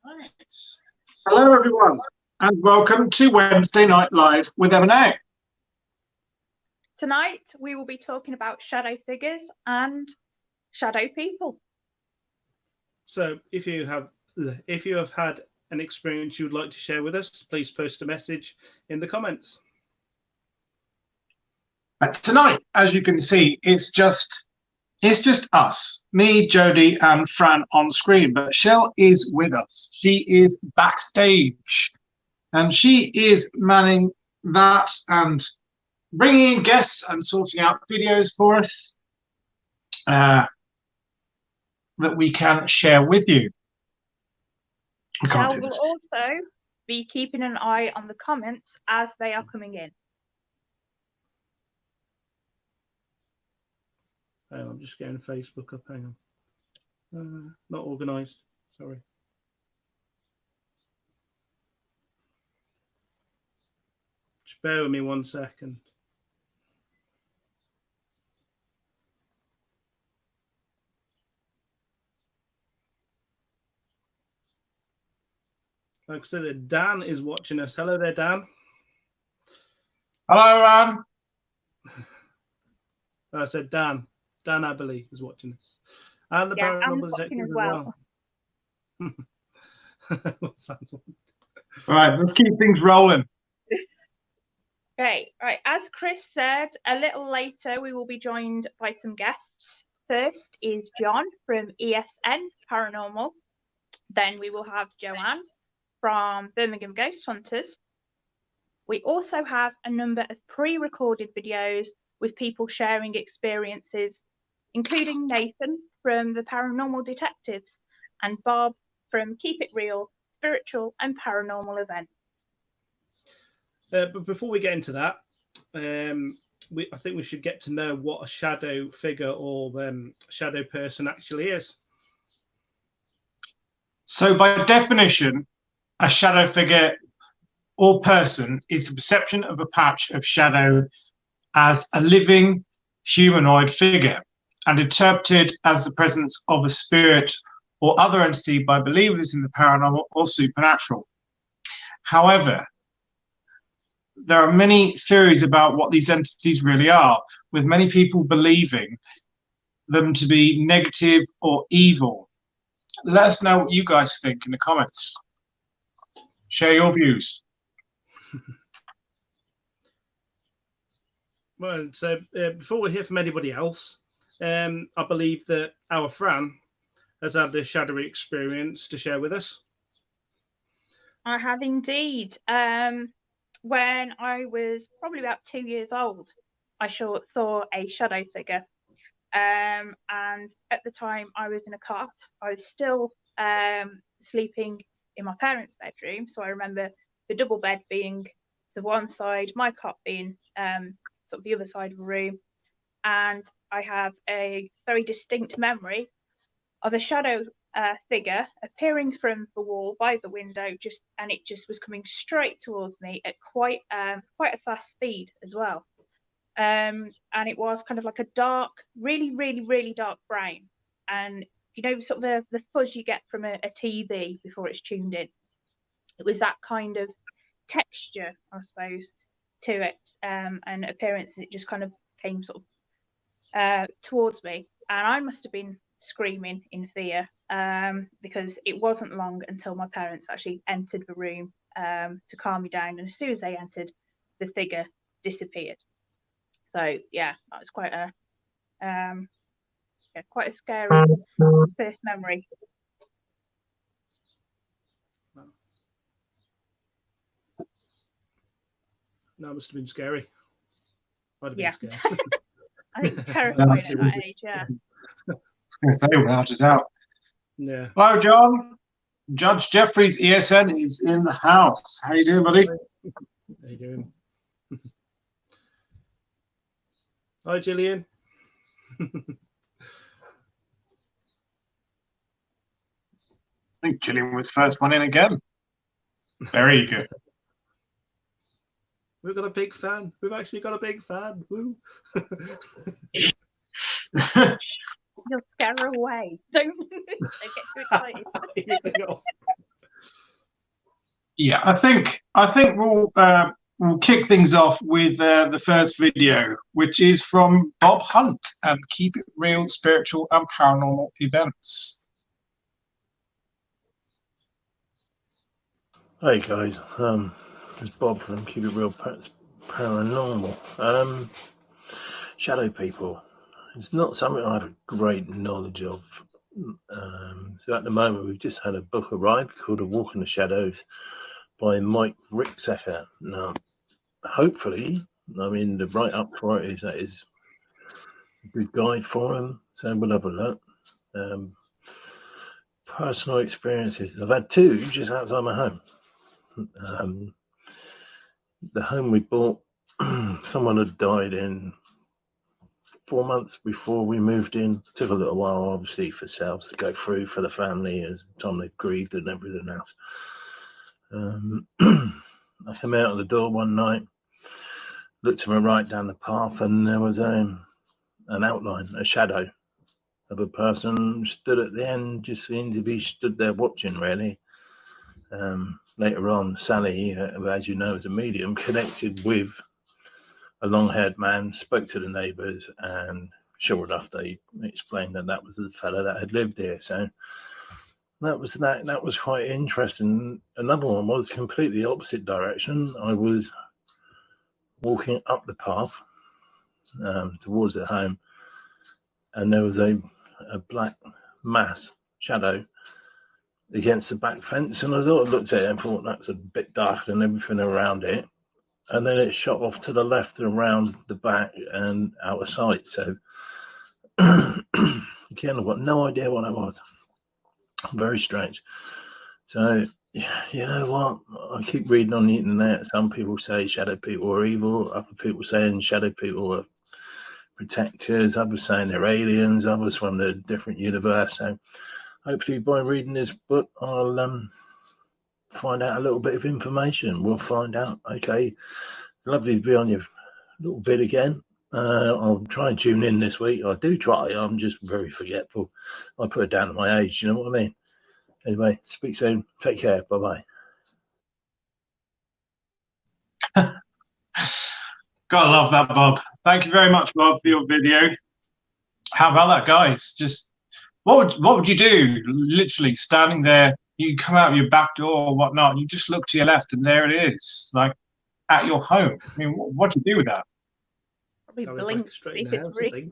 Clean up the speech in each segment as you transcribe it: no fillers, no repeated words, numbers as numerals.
Nice. Hello, everyone, and welcome to Wednesday Night Live with M&A. Tonight, we will be talking about shadow figures and shadow people. So if you have had an experience you would like to share with us, please post a message in the comments. Tonight, as you can see, it's just us, me, Jodie, and Fran on screen. But Shell is with us. She is backstage, and she is manning that and bringing in guests and sorting out videos for us that we can share with you. Shell will also be keeping an eye on the comments as they are coming in. I'm just getting Facebook up. Hang on. Not organised. Sorry. Just bear with me 1 second. Like I said, Dan is watching us. Hello there, Dan. Hello, Anne. I said Dan. Dan Aberley is watching us. And the Paranormal Detective as well. All right, let's keep things rolling. Okay, right. As Chris said, a little later we will be joined by some guests. First is John from ESN Paranormal. Then we will have Joanne from Birmingham Ghost Hunters. We also have a number of pre-recorded videos with people sharing experiences, including Nathan from the Paranormal Detectives and Bob from Keep It Real, Spiritual and Paranormal Event. But before we get into that, I think we should get to know what a shadow figure or shadow person actually is. So by definition, a shadow figure or person is the perception of a patch of shadow as a living humanoid figure and interpreted as the presence of a spirit or other entity by believers in the paranormal or supernatural. However, there are many theories about what these entities really are, with many people believing them to be negative or evil. Let us know what you guys think in the comments. Share your views. Well, so before we hear from anybody else, I believe that our Fran has had a shadowy experience to share with us. I have indeed. When I was probably about 2 years old, I saw a shadow figure. And at the time I was in a cot. I was still sleeping in my parents' bedroom. So I remember the double bed being to one side, my cot being sort of the other side of the room. And I have a very distinct memory of a shadow figure appearing from the wall by the window, and it just was coming straight towards me at quite a fast speed as well. And it was kind of like a dark, really dark brown. And you know, sort of the fuzz you get from a TV before it's tuned in. It was that kind of texture, I suppose, to it, and appearance. It just kind of came sort of towards me, and I must have been screaming in fear, because it wasn't long until my parents actually entered the room to calm me down, and as soon as they entered, the figure disappeared. So yeah, that was quite a scary first memory. That must have been scary. I'd have been scared. I think terrified at that age, yeah. I was going to say, without a doubt. Yeah. Hello, John. Judge Jeffries, ESN, is in the house. How you doing, buddy? How you doing? Hi, Gillian. I think Gillian was first one in again. Very good. We've got a big fan. We've actually got a big fan. Woo. You'll scare her away. Don't get too excited. Yeah, I think we'll kick things off with the first video, which is from Bob Hunt and Keep It Real Spiritual and Paranormal Events. Hey guys, it's Bob from Keep It Real Paranormal. Shadow people. It's not something I have a great knowledge of. So at the moment, we've just had a book arrive called A Walk in the Shadows by Mike Ricksecker. Now, hopefully, I mean, the write-up for it is that is a good guide for him. So we'll have a look. Personal experiences. I've had two just outside my home. The home we bought, someone had died in 4 months before we moved in. Took a little while, obviously, for sales to go through for the family as time they grieved and everything else. I came out of the door one night, looked to my right down the path, and there was an outline, a shadow of a person stood at the end, just seemed to be stood there watching, really. Later on, Sally, as you know, is a medium, connected with a long-haired man, spoke to the neighbours, and sure enough, they explained that was the fella that had lived here. So that was quite interesting. Another one was completely opposite direction. I was walking up the path towards the home, and there was a black mass shadow against the back fence, and I sort of looked at it and thought that's a bit darker than everything around it, and then it shot off to the left and around the back and out of sight. So again, I've got no idea what that was. Very strange. So you know what, I keep reading on the internet, some people say shadow people are evil, other people saying shadow people are protectors, others saying they're aliens, others from the different universe. So hopefully by reading this book, I'll find out a little bit of information. We'll find out. Okay, lovely to be on your little vid again. I'll try and tune in this week. I do try. I'm just very forgetful. I put it down to my age. You know what I mean? Anyway, speak soon. Take care. Bye-bye. Gotta love that, Bob. Thank you very much, Bob, for your video. How about that, guys? Just what would you do? Literally standing there, you come out of your back door or whatnot, and you just look to your left, and there it is, like at your home. I mean, what do you do with that? Probably blink if it's real.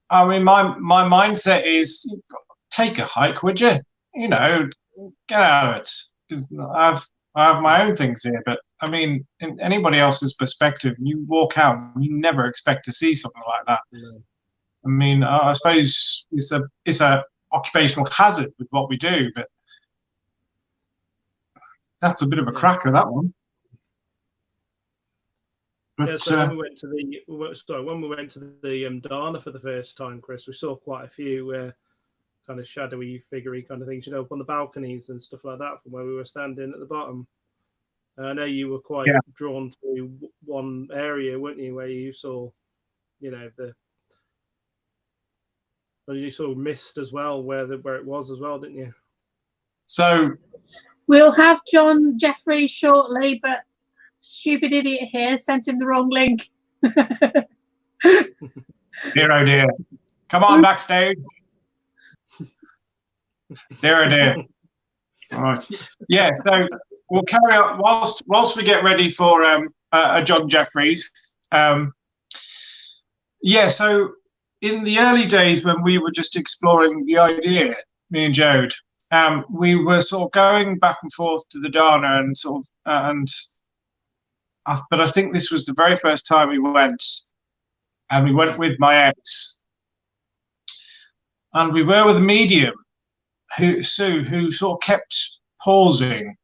I mean, my mindset is take a hike, would you? You know, get out of it. Because I have my own things here, but I mean, in anybody else's perspective, you walk out and you never expect to see something like that. No. I mean, I suppose it's a occupational hazard with what we do, but that's a bit of a cracker, that one. But, yeah, so when we went to the Dana for the first time, Chris, we saw quite a few kind of shadowy, figurey kind of things, you know, up on the balconies and stuff like that from where we were standing at the bottom. I know you were quite drawn to one area, weren't you, where you saw, you know, you saw mist as well, where it was as well, didn't you? So we'll have John Jeffrey shortly, but stupid idiot here sent him the wrong link. Dear oh dear. Come on backstage. Dear oh dear. All right. Yeah, so we'll carry on whilst we get ready for a John Jeffries. Yeah, so in the early days when we were just exploring the idea, me and Jode, we were sort of going back and forth to the Dana and sort of but I think this was the very first time we went, and we went with my ex, and we were with a medium, Sue, who sort of kept pausing,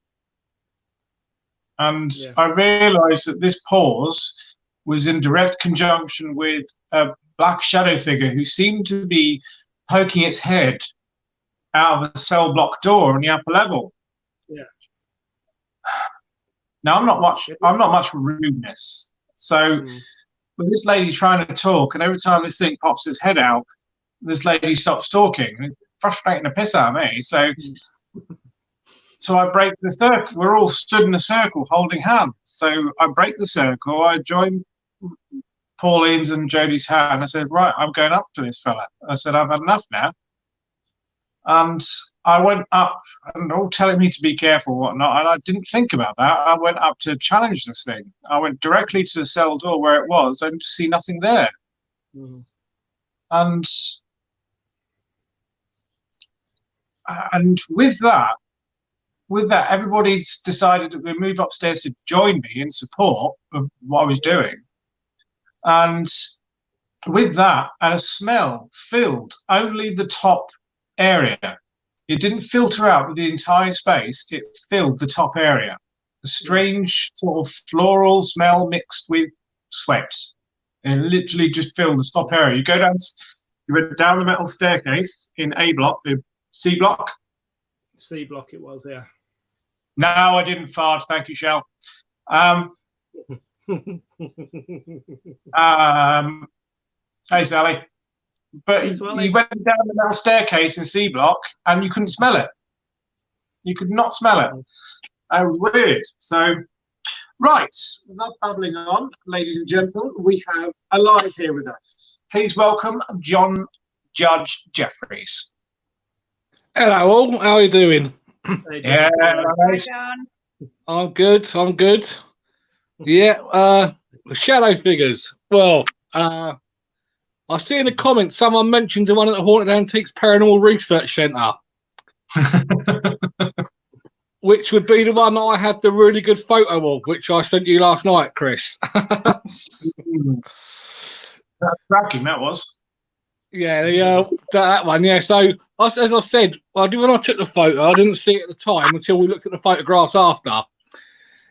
and I realised that this pause was in direct conjunction with a black shadow figure who seemed to be poking its head out of a cell block door on the upper level. Yeah. Now I'm not much for rudeness, so with this lady trying to talk, and every time this thing pops its head out, this lady stops talking. And frustrating the piss out of me. So I break the circle. We're all stood in a circle holding hands. So I break the circle. I join Pauline's and Jodie's hand. I said, right, I'm going up to this fella. I said, I've had enough now. And I went up, and all telling me to be careful, whatnot. And I didn't think about that. I went up to challenge this thing. I went directly to the cell door where it was. I didn't see nothing there. And with that, everybody's decided that we move upstairs to join me in support of what I was doing. And with that, and a smell filled only the top area. It didn't filter out with the entire space. It filled the top area. A strange sort of floral smell mixed with sweat. And literally just filled the top area. You went down the metal staircase in A block, C block. C block it was, yeah. No, I didn't fart. Thank you, Shell. Hey, Sally. But you went down the metal staircase in C block and you couldn't smell it. You could not smell it. That was weird. So, right, without babbling on, ladies and gentlemen, we have alive here with us. Please welcome John Judge Jeffries. Hello all, how are you doing? Yeah, nice. I'm good. Yeah, shadow figures. Well, I see in the comments someone mentioned the one at the Haunted Antiques Paranormal Research Centre, which would be the one I had the really good photo of, which I sent you last night, Chris. That's cracking, that was. Yeah, that one. Yeah. So as I said, when I took the photo, I didn't see it at the time until we looked at the photographs after.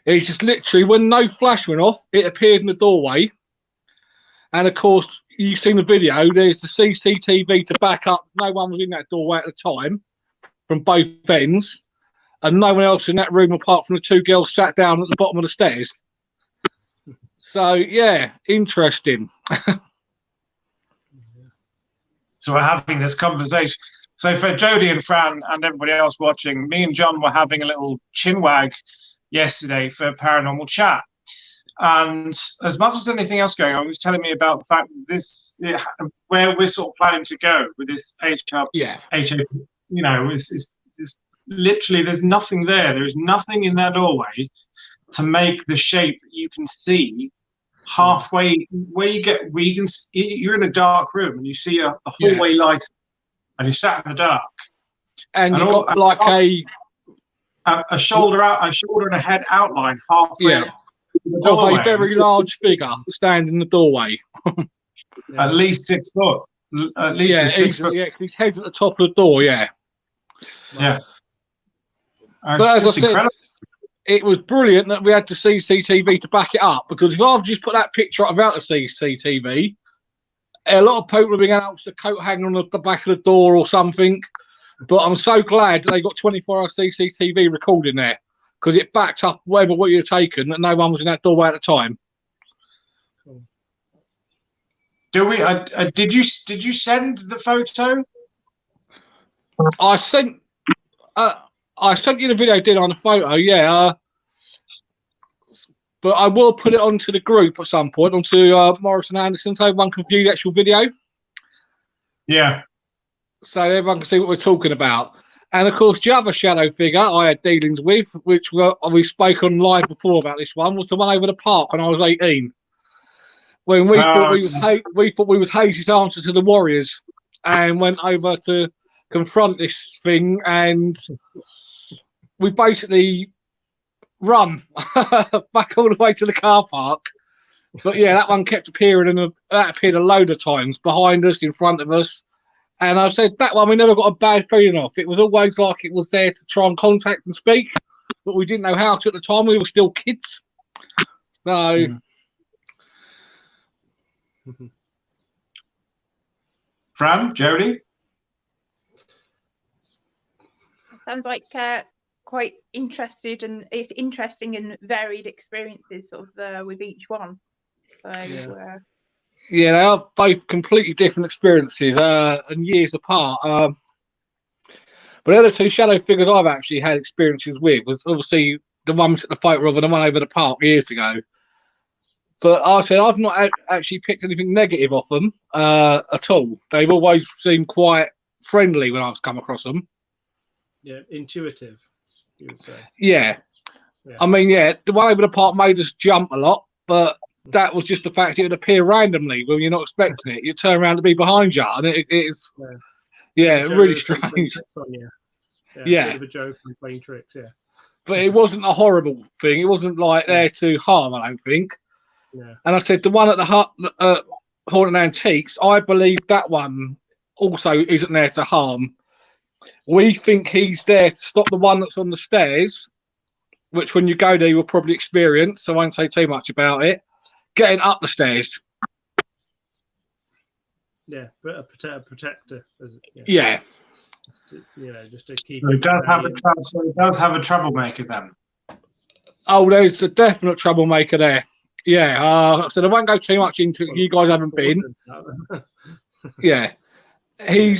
It's just literally when no flash went off, it appeared in the doorway, and of course you've seen the video. There's the CCTV to back up. No one was in that doorway at the time, from both ends, and no one else in that room apart from the two girls sat down at the bottom of the stairs. So yeah, interesting. So we're having this conversation. So for Jodie and Fran and everybody else watching, me and John were having a little chinwag yesterday for Paranormal Chat. And as much as anything else going on, he was telling me about the fact that where we're sort of planning to go with this HHUB. Yeah. You know, it's literally, there's nothing there. There is nothing in that doorway to make the shape that you can see halfway where you're in a dark room and you see a hallway light and you sat in the dark and you've got like a shoulder and a head outline halfway up of a very large figure standing in the doorway. At least 6 foot. At least 6 foot. Yeah, his head's at the top of the door. Yeah. But as I said, it was brilliant that we had the CCTV to back it up, because if I've just put that picture up without the CCTV, a lot of people would be going out to the coat hanger on the back of the door or something. But I'm so glad that they got 24-hour CCTV recording there, because it backs up what you've taken, that no one was in that doorway at the time. Do we? Did you send the photo? I sent you the video, did on the photo, yeah. But I will put it onto the group at some point, onto Morrison Anderson, so everyone can view the actual video. Yeah. So everyone can see what we're talking about. And of course, the other shadow figure I had dealings with, which we spoke on live before about this one, was the one over the park when I was 18. When we thought we was Hayes' answer to the Warriors, and went over to confront this thing, and we basically run back all the way to the car park. But yeah, that one kept appearing, and that appeared a load of times behind us, in front of us. And I said that one we never got a bad feeling off. It was always like it was there to try and contact and speak, but we didn't know how to at the time. We were still kids. So. Fran, Jodie? Sounds like quite interested, and it's interesting and varied experiences sort of with each one. So yeah, they are both completely different experiences and years apart. But the other two shadow figures I've actually had experiences with was obviously the one we took the photo of and the one over the park years ago. But I said I've not actually picked anything negative off them at all. They've always seemed quite friendly when I've come across them. Yeah, intuitive, you would say. Yeah. Yeah. I mean, yeah, the one over the park made us jump a lot, but that was just the fact it would appear randomly when you're not expecting it. You turn around to be behind you, and it is, really strange. Yeah. A bit of a joke and playing tricks, yeah. But it wasn't a horrible thing. It wasn't like there to harm, I don't think. Yeah. And I said the one at the Haunted Antiques, I believe that one also isn't there to harm. We think he's there to stop the one that's on the stairs, which when you go there you'll probably experience, so I won't say too much about it, getting up the stairs. Yeah, but a protector. Yeah. Just to keep. So it does have a troublemaker then. Oh, there's a definite troublemaker there. Yeah, so I won't go too much into it. You guys haven't been. Yeah. He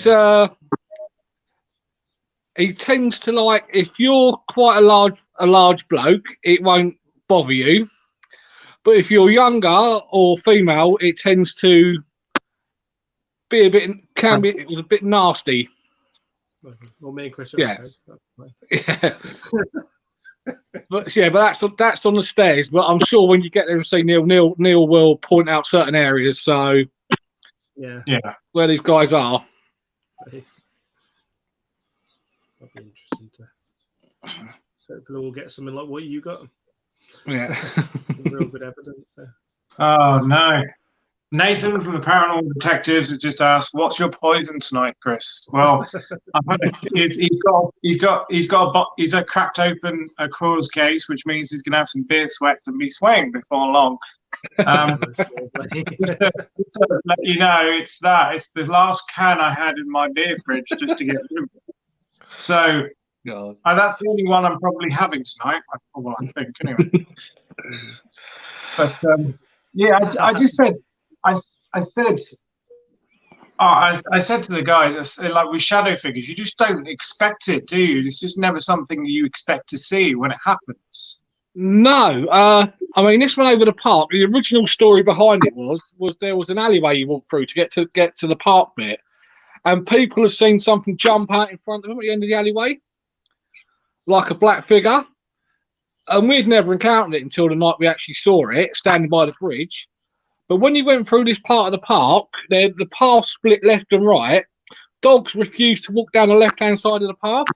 tends to like, if you're quite a large bloke, it won't bother you. But if you're younger or female, it tends to be a bit nasty. Well, me and Chris. Yeah. Yeah. But that's on the stairs. But I'm sure when you get there and see Neil will point out certain areas. So yeah, where these guys are. Nice. That'd be interesting to. Hopefully, we'll get something like what you got. Yeah. Real good evidence there. Oh no. Nathan from the Paranormal Detectives has just asked, "What's your poison tonight, Chris?" Well, he's cracked open a Coors case, which means he's going to have some beer sweats and be swaying before long. Just to let you know, it's the last can I had in my beer fridge just to get rid of it. So that's the only one I'm probably having tonight. Well, I think anyway. But I just said. I said to the guys, I said, like with shadow figures, you just don't expect it, do you? It's just never something you expect to see when it happens. No, I mean this one over the park. The original story behind it was there was an alleyway you walk through to get to the park bit, and people have seen something jump out in front of them at the end of the alleyway, like a black figure, and we'd never encountered it until the night we actually saw it standing by the bridge. But when you went through this part of the park, the path split left and right. Dogs refused to walk down the left-hand side of the path.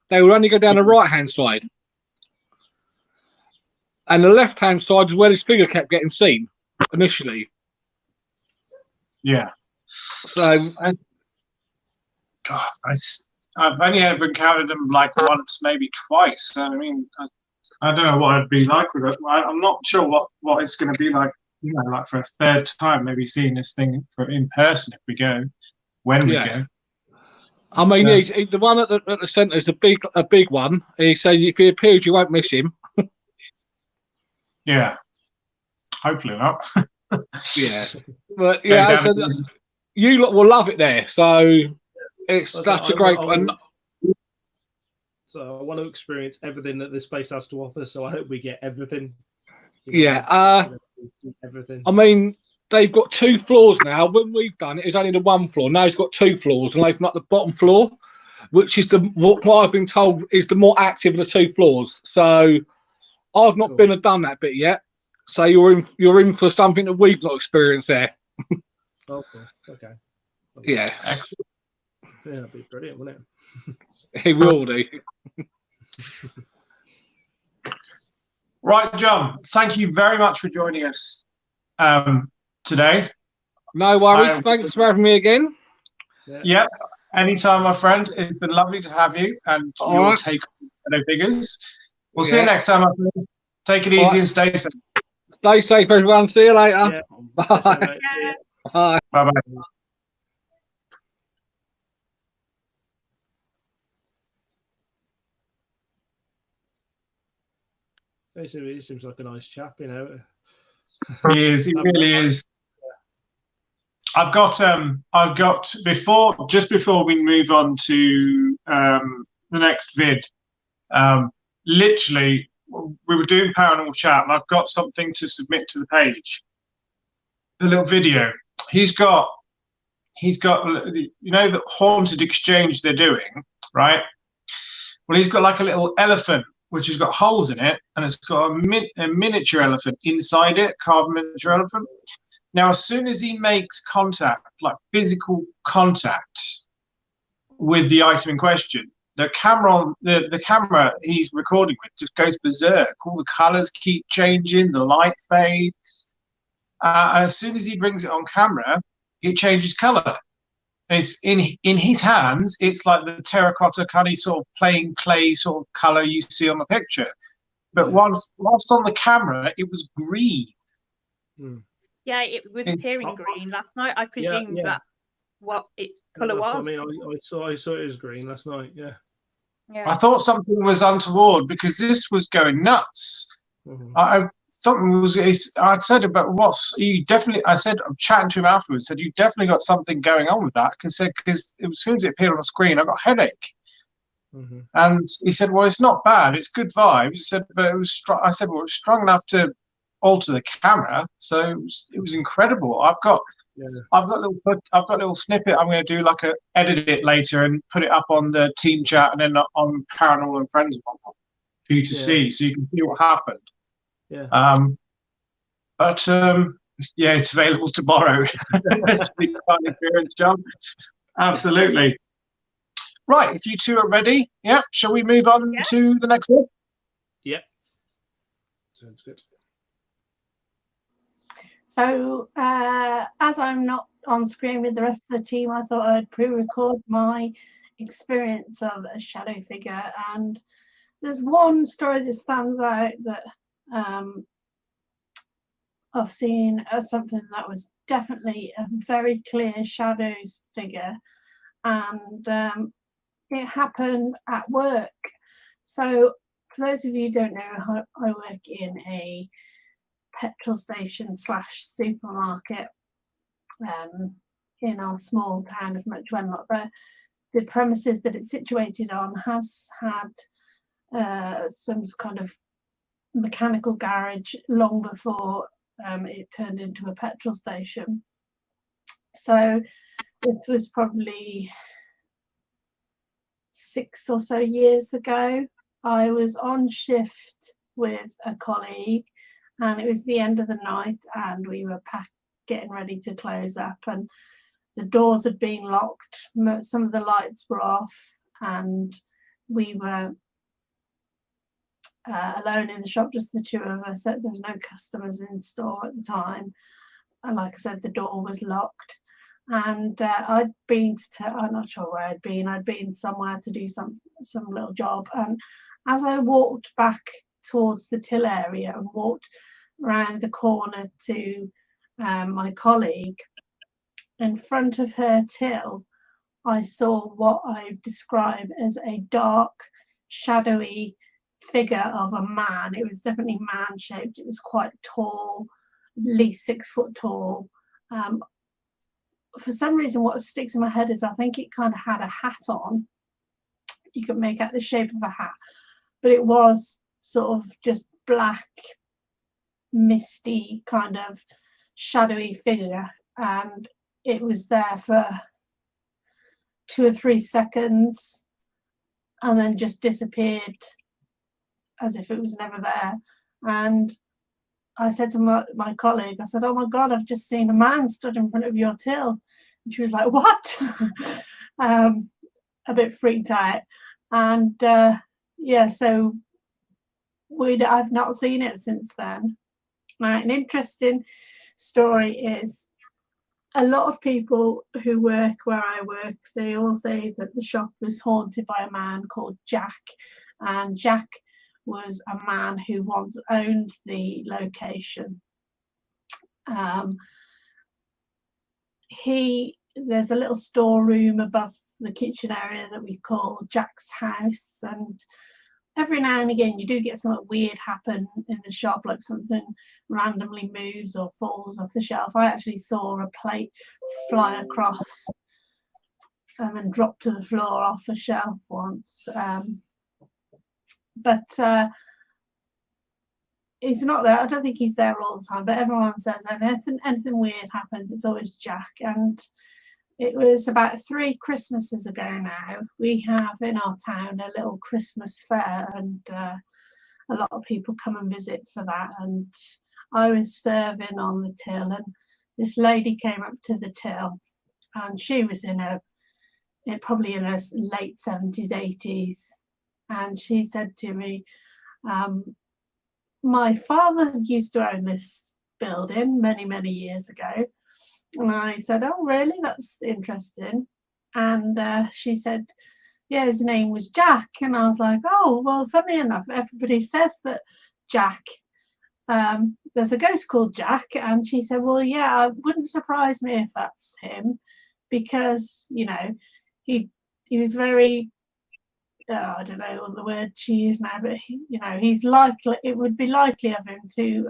They would only go down the right-hand side. And the left-hand side is where this figure kept getting seen initially. Yeah. So I've only ever encountered them like once, maybe twice. So, I mean, I don't know what it'd be like with it. I'm not sure what it's going to be like. Like for a third time, maybe seeing this thing in person if we go, when we go. I mean, the one at the centre is a big one. He says if he appears, you won't miss him. Yeah, hopefully not. Yeah, but yeah, you lot will love it there. So it's such a great one. So I want to experience everything that this place has to offer. So I hope we get everything. Everything. I mean, they've got 2 floors now. When we've done it, it's only the 1 floor. Now it's got 2 floors, and they've got the bottom floor, which is what I've been told is the more active of the 2 floors. So I've not been and done that bit yet. So you're in for something that we've not experienced there. Okay. Yeah. Excellent. Yeah, that'd be brilliant, wouldn't it? It will do. Right, John, thank you very much for joining us today. No worries. Thanks for having me again. Yep. Anytime, my friend. It's been lovely to have you and your take on shadow figures. We'll see you next time, my friend. Take it easy and stay safe. Stay safe, everyone. See you later. Yeah. Bye. Bye. Bye-bye. He seems like a nice chap, you know. He is. He really is. I've got before we move on to the next vid. Literally, we were doing paranormal chat, and I've got something to submit to the page. The little video. He's got the haunted exchange they're doing, right? Well, he's got like a little elephant which has got holes in it, and it's got a miniature elephant inside it, carved miniature elephant. Now, as soon as he makes contact, like physical contact with the item in question, the camera he's recording with just goes berserk. All the colors keep changing, the light fades. And as soon as he brings it on camera, it changes color. It's in his hands. It's like the terracotta kind of sort of plain clay sort of color you see on the picture. But whilst on the camera, it was green. Yeah, it was appearing green last night. I presumed that's what its colour was. I mean, I saw it as green last night. Yeah. I thought something was untoward because this was going nuts. I said, but I said, I'm chatting to him afterwards, said, you definitely got something going on with that. Because as soon as it appeared on the screen, I got a headache. And he said, well, it's not bad. It's good vibes. He said, but it was strong. I said, well, it's strong enough to alter the camera. So it was incredible. I've got a little snippet. I'm going to do edit it later and put it up on the team chat and then on Paranormal and Friends for you to see, so you can see what happened. It's available tomorrow. John. Absolutely. Right, if you two are ready, shall we move on to the next one? Yeah. Sounds good. So, as I'm not on screen with the rest of the team, I thought I'd pre-record my experience of a shadow figure. And there's one story that stands out that I've seen as something that was definitely a very clear shadows figure. And it happened at work. So, for those of you who don't know, I work in a petrol station / supermarket in our small town of Much Wenlock. The premises that it's situated on has had some kind of mechanical garage long before it turned into a petrol station. So this was probably 6 or so years ago. I was on shift with a colleague, and it was the end of the night, and we were getting ready to close up, and the doors had been locked. Some of the lights were off, and we were alone in the shop, just the two of us. There was no customers in store at the time, and like I said, the door was locked. And I'd been I'm not sure where I'd been somewhere to do some little job, and as I walked back towards the till area and walked around the corner to my colleague, in front of her till, I saw what I describe as a dark, shadowy figure of a man. It was definitely man-shaped. It was quite tall, at least 6 foot tall. For some reason, what sticks in my head is I think it kind of had a hat on. You could make out the shape of a hat, but it was sort of just black, misty, kind of shadowy figure, and it was there for 2 or 3 seconds and then just disappeared as if it was never there. And I said to my colleague, I said, "Oh my God, I've just seen a man stood in front of your till." And she was like, "What?" A bit freaked out. And so I've not seen it since then. An interesting story is a lot of people who work where I work, they all say that the shop was haunted by a man called Jack. And Jack was a man who once owned the location. There's a little storeroom above the kitchen area that we call Jack's house, and every now and again you do get something weird happen in the shop, like something randomly moves or falls off the shelf. I actually saw a plate fly across and then dropped to the floor off a shelf once. But he's not there. I don't think he's there all the time, but everyone says anything weird happens, it's always Jack. And it was about 3 Christmases ago now. We have in our town a little Christmas fair, and a lot of people come and visit for that. And I was serving on the till, and this lady came up to the till, and she was probably in her late 70s, 80s. And she said to me, my father used to own this building many, many years ago. And I said, oh, really? That's interesting. And she said, yeah, his name was Jack. And I was like, oh, well, funny enough, everybody says that Jack, there's a ghost called Jack. And she said, well, yeah, it wouldn't surprise me if that's him, because, you know, he was very, I don't know what the word she used now, but he's likely, it would be likely of him to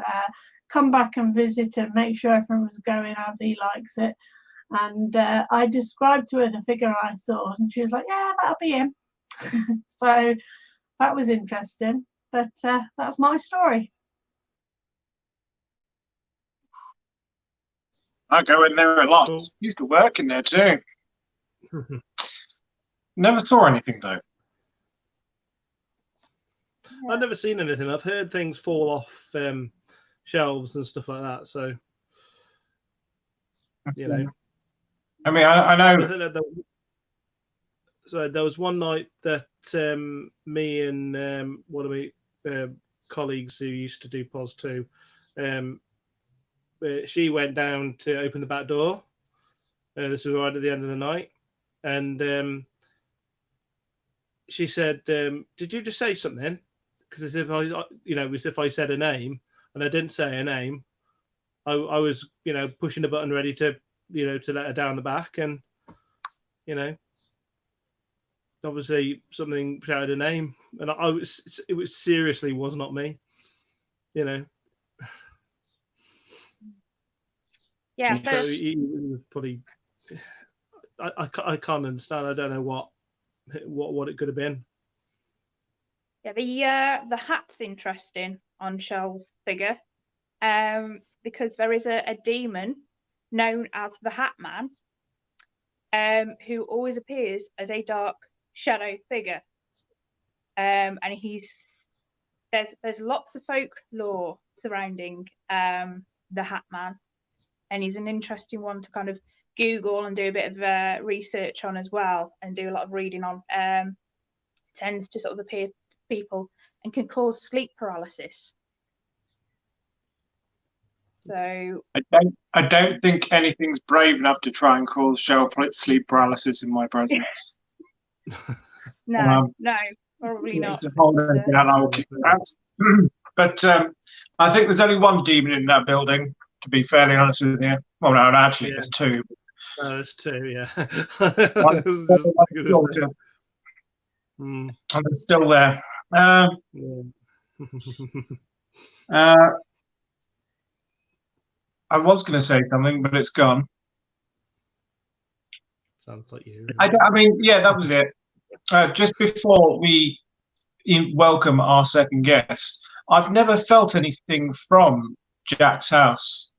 come back and visit and make sure everything was going as he likes it. And I described to her the figure I saw, and she was like, yeah, that'll be him. So that was interesting. But that's my story. I go in there a lot. Cool. Used to work in there too. Never saw anything though. I've never seen anything. I've heard things fall off shelves and stuff like that. So, you know. I mean, I know. So there was one night that me and one of my colleagues who used to do POS too, she went down to open the back door. This was right at the end of the night, and she said, "Did you just say something?" Because as if as if I said a name, and I didn't say a name. I was, pushing the button ready to, to let her down the back, and, obviously something shouted a name, and it was seriously was not me, Yeah. So it was probably, I can't understand. I don't know what it could have been. Yeah, the hat's interesting on Shell's figure, because there is a demon known as the Hat Man, who always appears as a dark shadow figure, and there's lots of folklore surrounding the Hat Man, and he's an interesting one to kind of Google and do a bit of research on as well, and do a lot of reading on. Tends to sort of appear to people and can cause sleep paralysis. So I don't think anything's brave enough to try and cause Cheryl sleep paralysis in my presence. no, probably not. But I think there's only one demon in that building, to be fairly honest with you. Well, no, actually, there's 2. There's 2, yeah. And it's still there. I was going to say something, but it's gone. Sounds like you. I mean, yeah, that was it. Just before we welcome our second guest, I've never felt anything from Jack's house.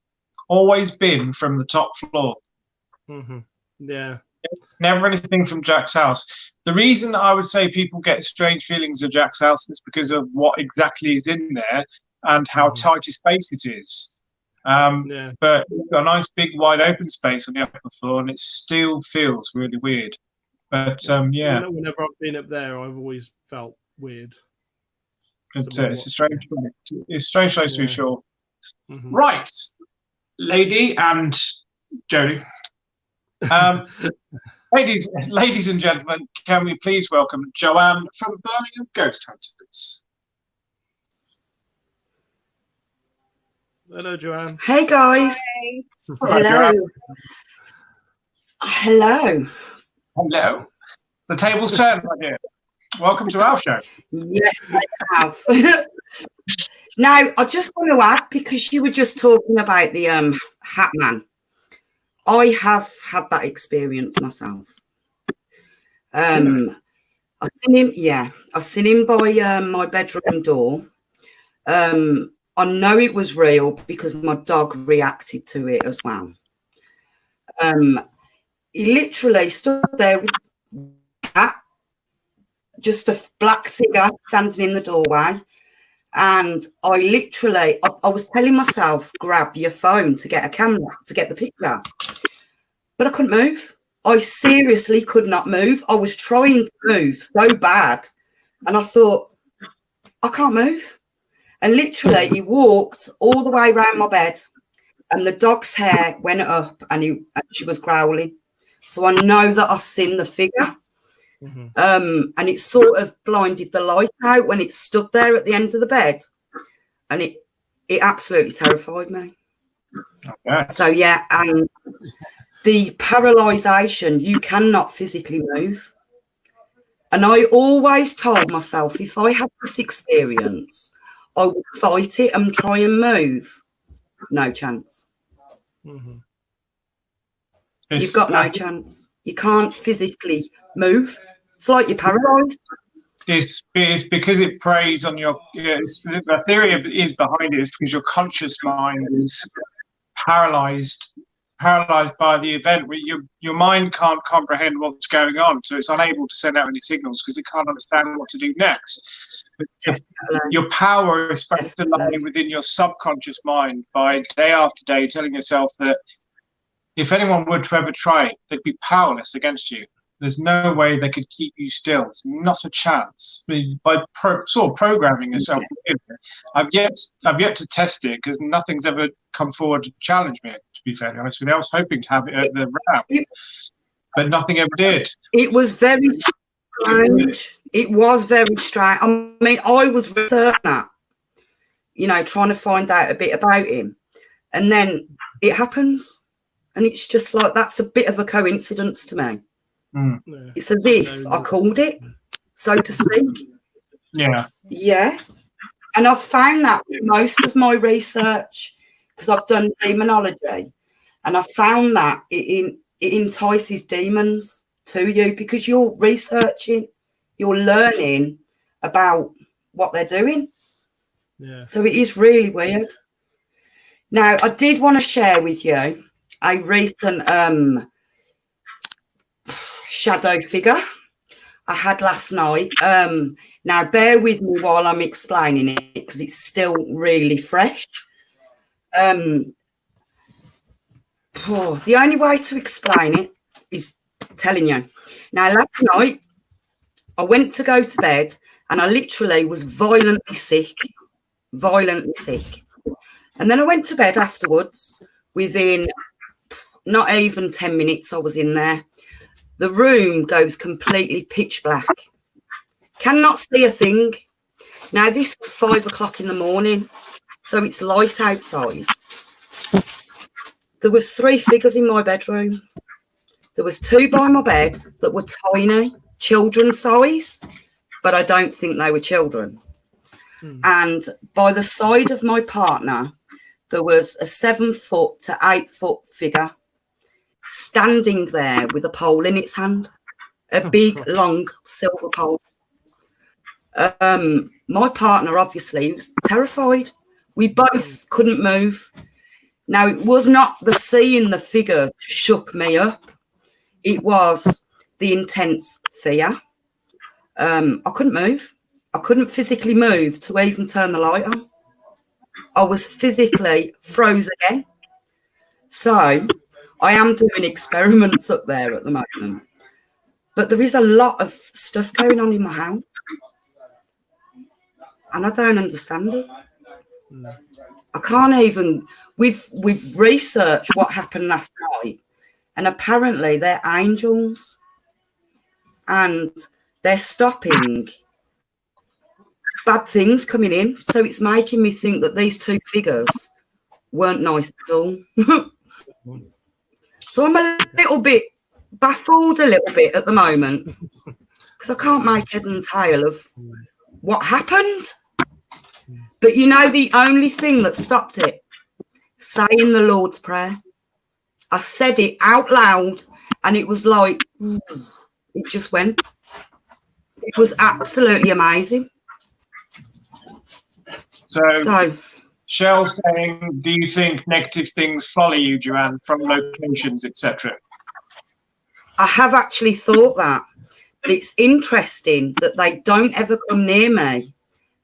Always been from the top floor. Mm-hmm. Yeah. Never anything from Jack's house. The reason I would say people get strange feelings of Jack's house is because of what exactly is in there and how tight a space it is. But we've got a nice big wide open space on the upper floor, and it still feels really weird. But yeah. Whenever I've been up there, I've always felt weird. It's a strange place. It's a strange place to be sure. Mm-hmm. Right, lady and Jodie. Ladies and gentlemen, can we please welcome Joanne from Birmingham Ghost Hunters? Hello, Joanne. Hey, guys. Hey. Hello. Hello. Hello. The table's turned, my dear. Welcome to our show. Yes, I have. Now, I just want to add, because you were just talking about the Hat Man, I have had that experience myself. I've seen him. Yeah, I've seen him by my bedroom door. I know it was real because my dog reacted to it as well. He literally stood there with just a black figure standing in the doorway. And I was telling myself, grab your phone to get a camera, to get the picture. But I couldn't move. I seriously could not move. I was trying to move so bad. And I thought, I can't move. And literally, he walked all the way around my bed. And the dog's hair went up and she was growling. So I know that I've seen the figure. Mm-hmm. And it sort of blinded the light out when it stood there at the end of the bed. And it absolutely terrified me. Okay. So, yeah, and the paralysation, you cannot physically move. And I always told myself, if I had this experience, I would fight it and try and move. No chance. Mm-hmm. You've got no chance. You can't physically move. It's like you're paralysed. This is because it preys on your. The theory is behind it is because your conscious mind is paralysed by the event. Where your mind can't comprehend what's going on, so it's unable to send out any signals because it can't understand what to do next. But your power is supposed to lie within your subconscious mind by day after day telling yourself that if anyone were to ever try it, they'd be powerless against you. There's no way they could keep you still. It's not a chance. By sort of programming yourself, I've yet to test it because nothing's ever come forward to challenge me. To be fairly honest with you, I was hoping to have it at the round, but nothing ever did. It was very strange. It was very strange. I mean, I was researching that, trying to find out a bit about him, and then it happens, and it's just like that's a bit of a coincidence to me. Mm. Yeah. It's as if I called it, so to speak. Yeah. Yeah. And I've found that with most of my research, because I've done demonology, and I found that it entices demons to you because you're researching, you're learning about what they're doing. Yeah. So it is really weird. Now, I did want to share with you a recent shadow figure I had last night. Now bear with me while I'm explaining it because it's still really fresh. The only way to explain it is telling you. Now last night I went to go to bed and I literally was violently sick. And then I went to bed afterwards. Within not even 10 minutes I was in there. The room goes completely pitch black. Cannot see a thing. Now, this was 5 o'clock in the morning, so it's light outside. There was 3 figures in my bedroom. There was 2 by my bed that were tiny, children's size, but I don't think they were children. And by the side of my partner, there was a 7-foot to 8-foot figure standing there with a pole in its hand, a big, long silver pole. My partner obviously was terrified. We both couldn't move. Now, it was not the seeing the figure shook me up. It was the intense fear. I couldn't move. I couldn't physically move to even turn the light on. I was physically froze again. So I am doing experiments up there at the moment. But there is a lot of stuff going on in my house. And I don't understand it. I can't even... We've researched what happened last night. And apparently they're angels. And they're stopping bad things coming in. So it's making me think that these 2 figures weren't nice at all. So I'm a little bit baffled a little bit at the moment because I can't make head and tail of what happened. But the only thing that stopped it, saying the Lord's Prayer. I said it out loud and it was like, it just went. It was absolutely amazing. So Shell's saying, do you think negative things follow you, Joanne, from locations, etc.? I have actually thought that, but it's interesting that they don't ever come near me.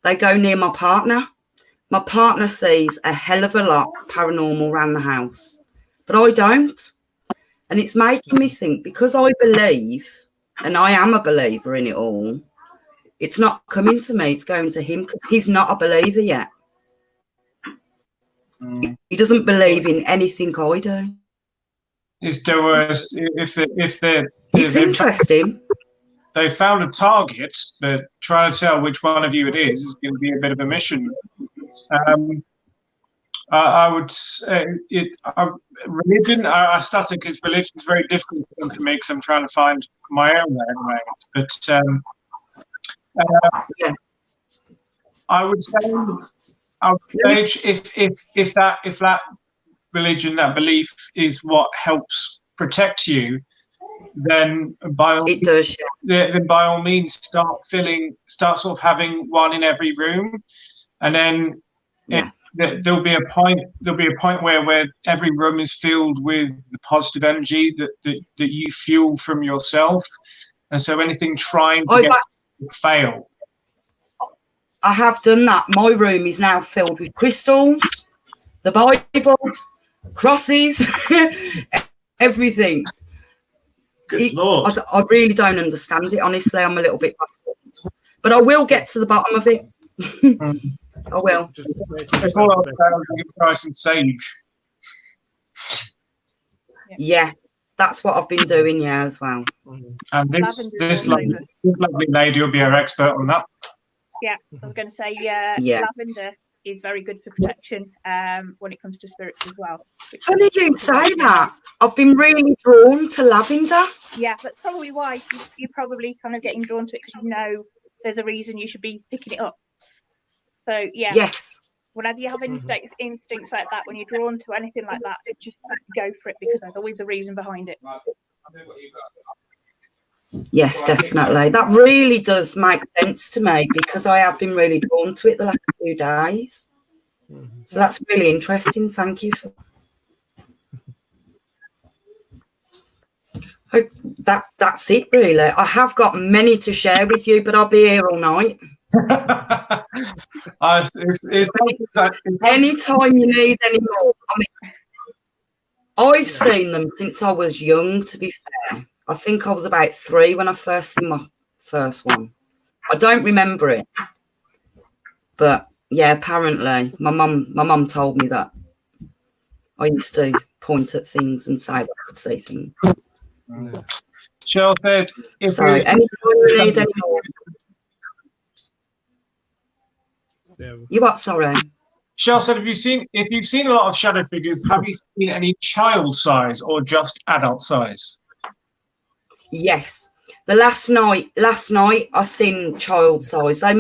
They go near my partner. My partner sees a hell of a lot paranormal around the house, but I don't. And it's making me think, because I believe, and I am a believer in it all, it's not coming to me, it's going to him, because he's not a believer yet. He doesn't believe in anything I do. It's interesting. They found a target, but trying to tell which one of you it is going to be a bit of a mission. I would say religion. I started because religion is very difficult for me because I'm trying to find my own way at the moment. But I would say, if that religion, that belief, is what helps protect you, then by all means start sort of having one in every room, and then there'll be a point where every room is filled with the positive energy that you fuel from yourself, and so anything trying to fail. I have done that. My room is now filled with crystals, the Bible, crosses, everything. Good Lord. I really don't understand it, honestly. I'm a little bit baffled. But I will get to the bottom of it. I will. Try some sage. Yeah, that's what I've been doing, as well. And this lovely lady will be our expert on that. Yeah, I was going to say, lavender is very good for protection when it comes to spirits as well. Funny you say that. I've been really drawn to lavender. Yeah, that's probably why you're probably kind of getting drawn to it, because you know there's a reason you should be picking it up. So, yeah. Yes. Whenever you have instincts like that, when you're drawn to anything like that, just go for it, because there's always a reason behind it. Yes, definitely. That really does make sense to me, because I have been really drawn to it the last few days. So that's really interesting. Thank you for that's it, really. I have got many to share with you, but I'll be here all night. Anytime you need any more. I mean, I've seen them since I was young, to be fair. I think I was about 3 when I first seen my first one. I don't remember it. But yeah, apparently my mum told me that I used to point at things and say that I could see things. Shell said, anytime you need any more. You what? Sorry. Shell said, if you've seen a lot of shadow figures, have you seen any child size or just adult size? Yes. The last night I seen child size. They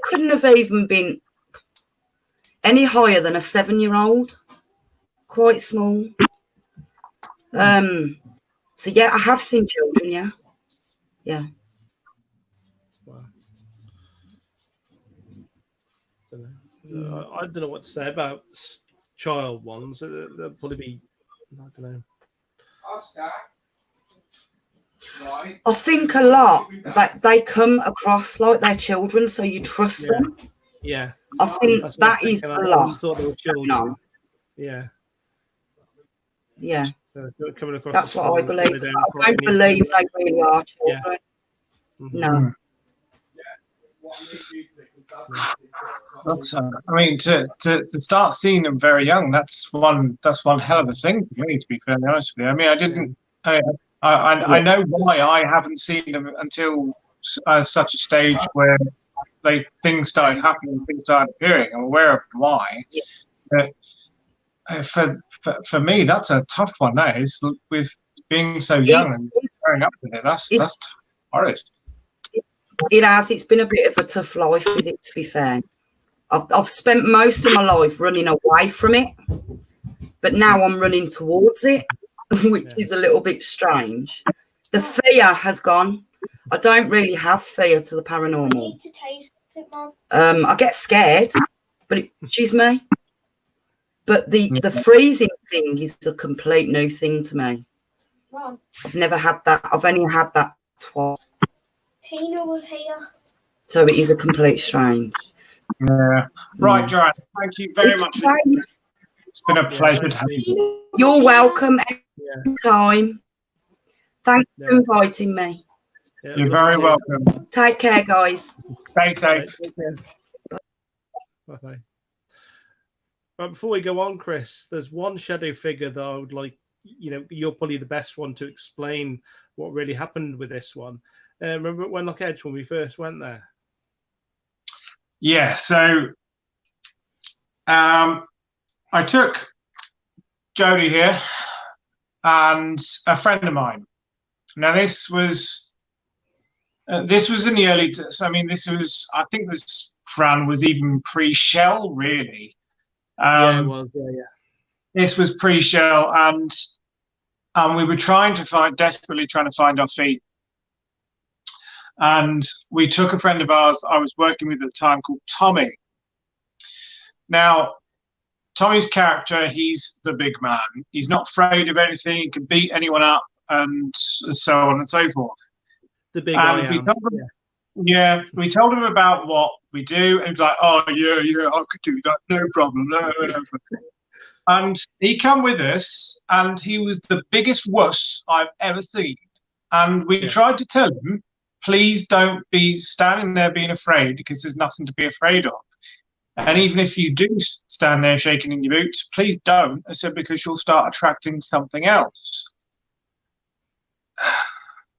couldn't have even been any higher than a 7-year-old. Quite small. So yeah, I have seen children, yeah. Wow. I don't know what to say about child ones. They'll probably be, I don't know. I think a lot that they come across like their children, so you trust them. Yeah. I think that is a lot. No. Yeah. Yeah. Coming across that's what I believe. I don't believe they really are children. Yeah. No. That's, I mean, to start seeing them very young, that's one hell of a thing for me, to be fairly honest with you. I mean, I know why I haven't seen them until such a stage where things started happening, things started appearing. I'm aware of why. But for me, that's a tough one. That is, with being so young and growing up with it. That's horrid. It has. It's been a bit of a tough life with it, to be fair. I've spent most of my life running away from it, but now I'm running towards it, which is a little bit strange. The fear has gone. I don't really have fear to the paranormal. I need to taste it, Mum. I get scared, but it pushes me. But the freezing thing is a complete new thing to me. Mum, I've never had that. I've only had that twice. Tina was here. So it is a complete strange. Yeah. Right, Joanne, thank you very much. It's been a pleasure to have you. You're welcome Yeah. anytime. Thanks for inviting me. Yeah, You're very welcome. Take care, guys. Stay safe. Bye-bye. Right, before we go on, Chris, there's one shadow figure that I would like, you're probably the best one to explain what really happened with this one. Remember at Wenlock Edge when we first went there? Yeah, so I took Jodie here and a friend of mine. Now this was in the early days. I mean, I think this Fran was even pre-Shell, really. Yeah, it was. Yeah. This was pre-Shell, and we were desperately trying to find our feet. And we took a friend of ours I was working with at the time called Tommy. Now, Tommy's character, he's the big man. He's not afraid of anything. He can beat anyone up and so on and so forth. The big I am. We told him about what we do, and he was like, "Oh yeah, I could do that, no problem." And he came with us, and he was the biggest wuss I've ever seen. And we tried to tell him, please don't be standing there being afraid, because there's nothing to be afraid of. And even if you do stand there shaking in your boots, please don't. I said, because you'll start attracting something else.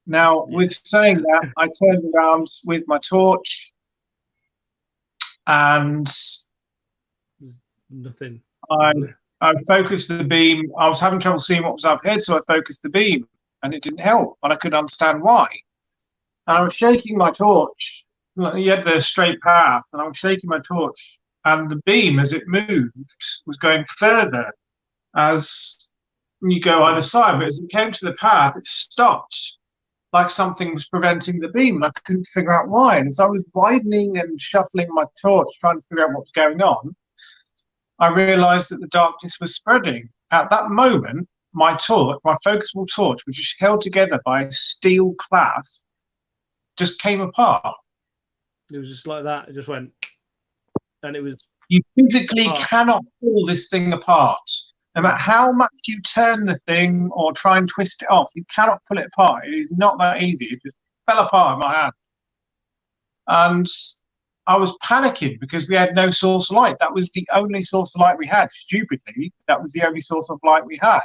Now, with saying that, I turned around with my torch and nothing. I focused the beam. I was having trouble seeing what was up ahead, so I focused the beam, and it didn't help, and I couldn't understand why. And I was shaking my torch. You had the straight path, and I was shaking my torch, and the beam, as it moved, was going further as you go either side. But as it came to the path, it stopped, like something was preventing the beam, and I couldn't figure out why. And as I was widening and shuffling my torch, trying to figure out what was going on, I realized that the darkness was spreading. At that moment, my torch, my focusable torch, which was held together by a steel clasp, just came apart. It was just like that. It just went, and it was. You physically cannot pull this thing apart. No matter how much you turn the thing or try and twist it off, you cannot pull it apart. It is not that easy. It just fell apart in my hand. And I was panicking because we had no source of light. That was the only source of light we had. Stupidly, that was the only source of light we had.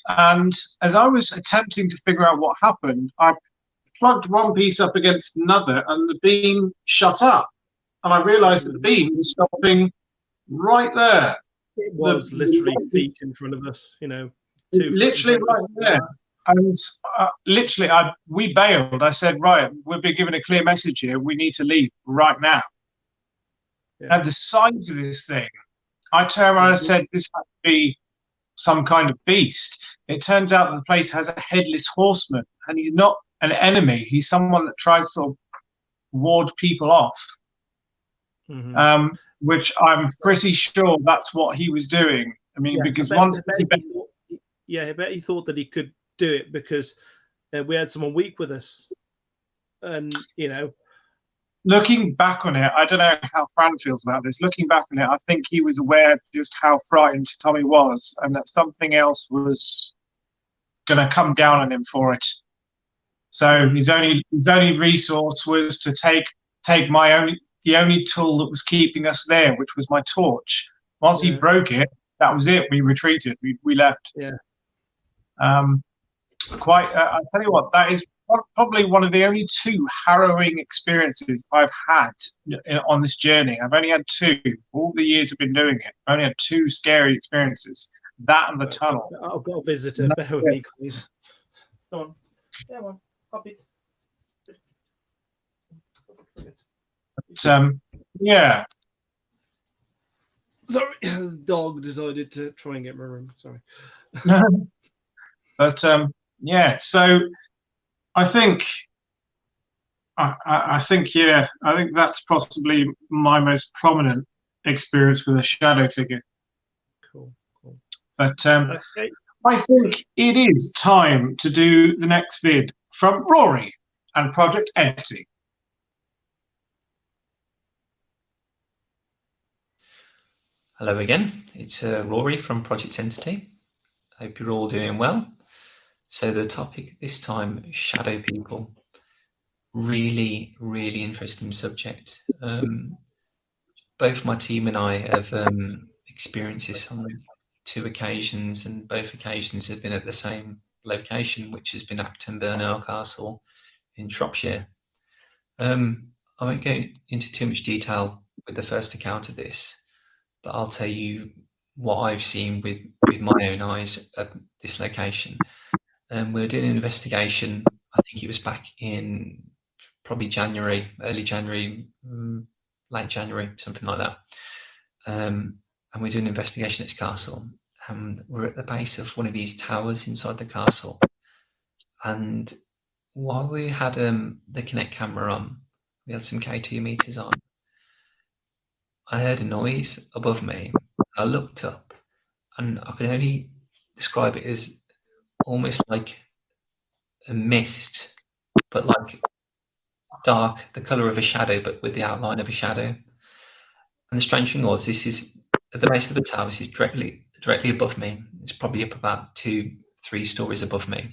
And as I was attempting to figure out what happened, I plugged one piece up against another, and the beam shut up. And I realized that the beam was stopping right there. It was literally feet in front of us, literally right there. And literally, we bailed. I said, right, we've been given a clear message here. We need to leave right now. Yeah. And the size of this thing, I turned around and said, this has to be some kind of beast. It turns out that the place has a headless horseman, and he's not an enemy. He's someone that tries to sort of ward people off. Which I'm pretty sure that's what he was doing. I mean, because I bet he thought that he could do it because we had someone weak with us, and looking back on it, I don't know how Fran feels about this. Looking back on it, I think he was aware just how frightened Tommy was, and that something else was going to come down on him for it. So his only resource was to take the only tool that was keeping us there, which was my torch. Once he broke it, that was it. We retreated. We left. Yeah. I tell you what, that is probably one of the only two harrowing experiences I've had on this journey. I've only had two. All the years I've been doing it, I've only had two scary experiences. That and the tunnel. I've got a visitor. Bear with me, please. Come on. Pop it. Yeah. Sorry, the dog decided to try and get my room. Sorry. But Yeah, so I think yeah, I think that's possibly my most prominent experience with a shadow figure. Cool. But Okay. I think it is time to do the next vid from Rory and Project Entity. Hello again, it's Rory from Project Entity. Hope you're all doing well. So the topic this time, shadow people. Really, really interesting subject. Both my team and I have experienced this on 2 occasions, and both occasions have been at the same location, which has been Acton Burnell Castle in Shropshire. I won't go into too much detail with the first account of this, but I'll tell you what I've seen with my own eyes at this location. We were doing an investigation, I think it was back in probably January, early January, late January, something like that. And we're doing an investigation at this castle. And we're at the base of one of these towers inside the castle. And while we had the Kinect camera on, we had some K2 meters on, I heard a noise above me. I looked up, and I can only describe it as almost like a mist, but like dark, the color of a shadow, but with the outline of a shadow. And the strange thing was, this is at the base of the tower. This is directly above me. It's probably up about 2-3 stories above me,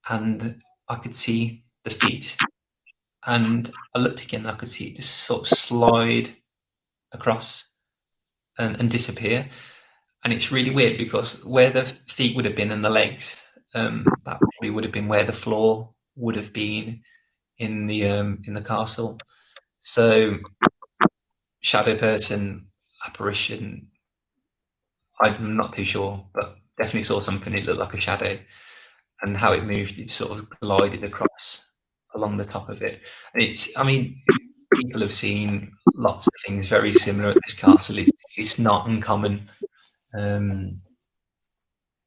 and I could see the feet. And I looked again, and I could see it just sort of slide across and disappear. And it's really weird because where the feet would have been and the legs, that probably would have been where the floor would have been in the castle. So shadow person, apparition, I'm not too sure, but definitely saw something. It looked like a shadow, and how it moved, it sort of glided across along the top of it. And it's, I mean, people have seen lots of things very similar at this castle. It's not uncommon.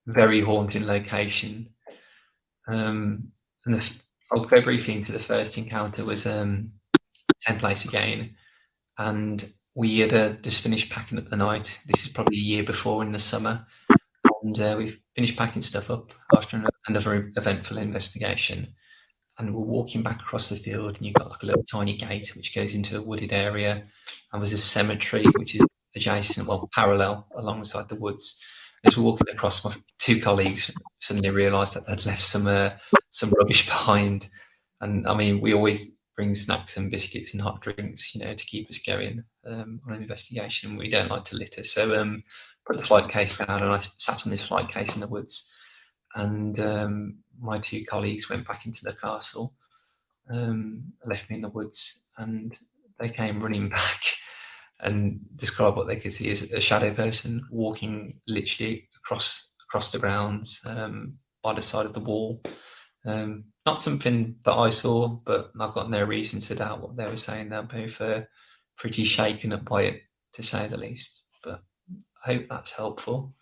Very haunting location. And I'll go briefly into the first encounter. Was same place again, and we had just finished packing up the night. This is probably a year before in the summer, and we've finished packing stuff up after another eventful investigation. And we're walking back across the field, and you've got like a little tiny gate which goes into a wooded area, and there's a cemetery which is adjacent, well, parallel alongside the woods. As we're walking across, my 2 colleagues suddenly realised that they'd left some rubbish behind. And I mean, we always bring snacks and biscuits and hot drinks, you know, to keep us going on an investigation. We don't like to litter, so put the flight case down, and I sat on this flight case in the woods. And my 2 colleagues went back into the castle, left me in the woods, and they came running back and described what they could see as a shadow person walking literally across the grounds by the side of the wall. Not something that I saw, but I've got no reason to doubt what they were saying. They're both pretty shaken up by it, to say the least. But I hope that's helpful.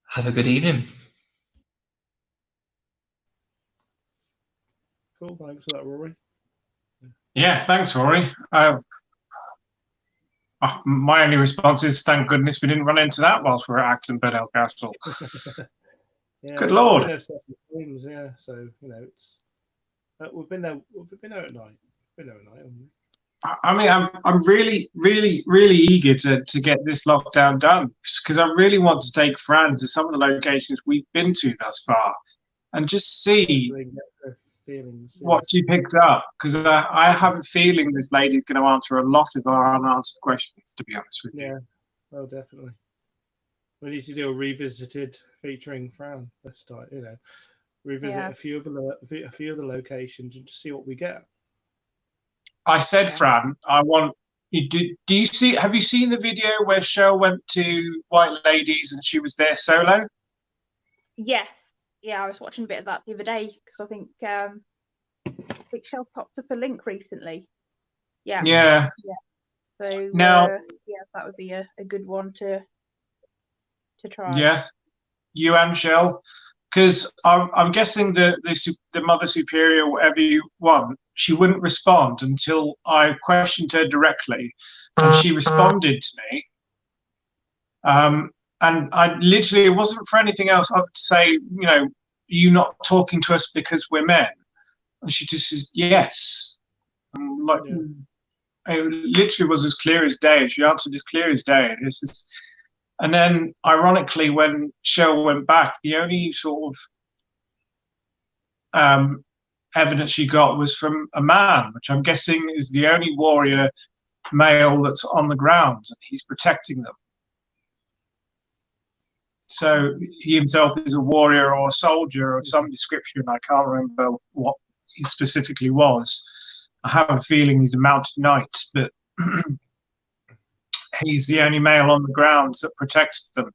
Have a good evening. Cool. Thanks for that, Rory. Yeah, thanks, Rory. My only response is, thank goodness we didn't run into that whilst we were at Acton Burnell Castle. Yeah, Good Lord. Times, yeah, so you know, it's we've been there. We've been there at night. We've been there at night, haven't we? I mean, I'm really, really, really eager to get this lockdown done, because I really want to take Fran to some of the locations we've been to thus far and just see Feelings, yeah. what she picked up, because I have a feeling this lady's going to answer a lot of our unanswered questions, to be honest with you. Yeah, well, definitely. We need to do a revisited featuring Fran this time. You know, revisit a few of the locations and just see what we get. I said, Fran, I want you. Do you see? Have you seen the video where Cheryl went to White Ladies and she was there solo? Yes. Yeah, I was watching a bit of that the other day because I think Cheryl popped up a link recently. Yeah. Yeah. Yeah. So now, that would be a good one to try. Yeah. You and Shell. because I'm guessing the Mother Superior, whatever you want, she wouldn't respond until I questioned her directly, and she responded to me. And I literally, it wasn't for anything else other to say, you know, are you not talking to us because we're men? And she just says, yes. And like, it literally was as clear as day. She answered as clear as day. And then, ironically, when Cheryl went back, the only sort of evidence she got was from a man, which I'm guessing is the only warrior male that's on the ground, and he's protecting them. So he himself is a warrior or a soldier of some description. I can't remember what he specifically was. I have a feeling he's a mounted knight, but he's the only male on the grounds that protects them.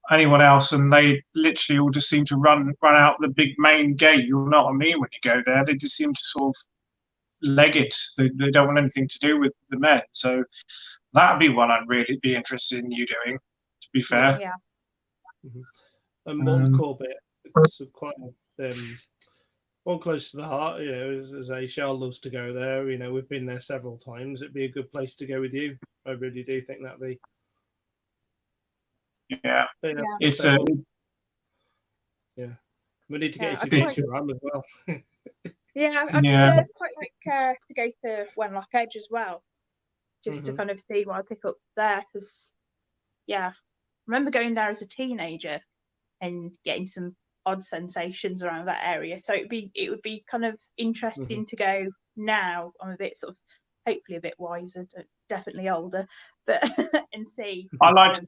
Anyone else, and they literally all just seem to run out the big main gate. You'll know what I mean when you go there. They just seem to sort of leg it. They don't want anything to do with the men. So that'd be one I'd really be interested in you doing, to be fair. Yeah. And Mont Corbett, it's quite one close to the heart, you know, as a Shell loves to go there. You know, we've been there several times. It'd be a good place to go with you. I really do think that'd be. Yeah. It's yeah. We need to get Yeah, you to Instagram as well. Yeah, I'd quite like to go to Wenlock Edge as well, just to kind of see what I pick up there. Because, yeah, I remember going there as a teenager and getting some odd sensations around that area. So it would be kind of interesting to go now. I'm a bit sort of, hopefully a bit wiser, definitely older, but and see. I like to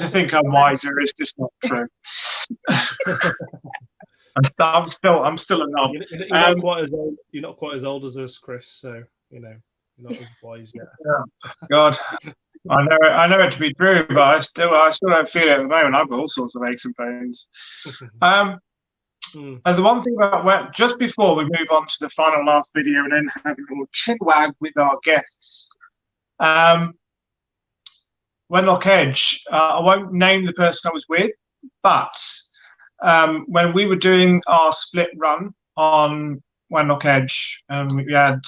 think I'm wiser. It's just not true. I'm still a knob. You're not quite as old as us, Chris. So you know you're not as wise yet. God, I know it to be true, but I still don't feel it at the moment. I've got all sorts of aches and pains. And the one thing about just before we move on to the last video and then have a little chinwag with our guests, Wenlock Edge. I won't name the person I was with, but when we were doing our split run on Wenlock Edge, we had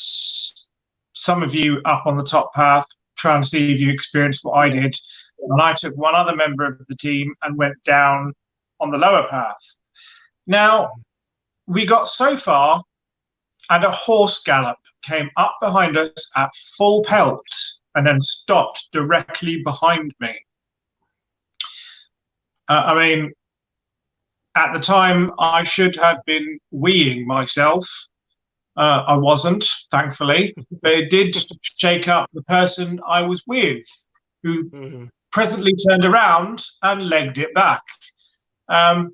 some of you up on the top path trying to see if you experienced what I did, and I took one other member of the team and went down on the lower path. Now, we got so far, and a horse gallop came up behind us at full pelt and then stopped directly behind me. I mean, at the time, I should have been weeing myself. I wasn't, thankfully, but it did shake up the person I was with, who presently turned around and legged it back. I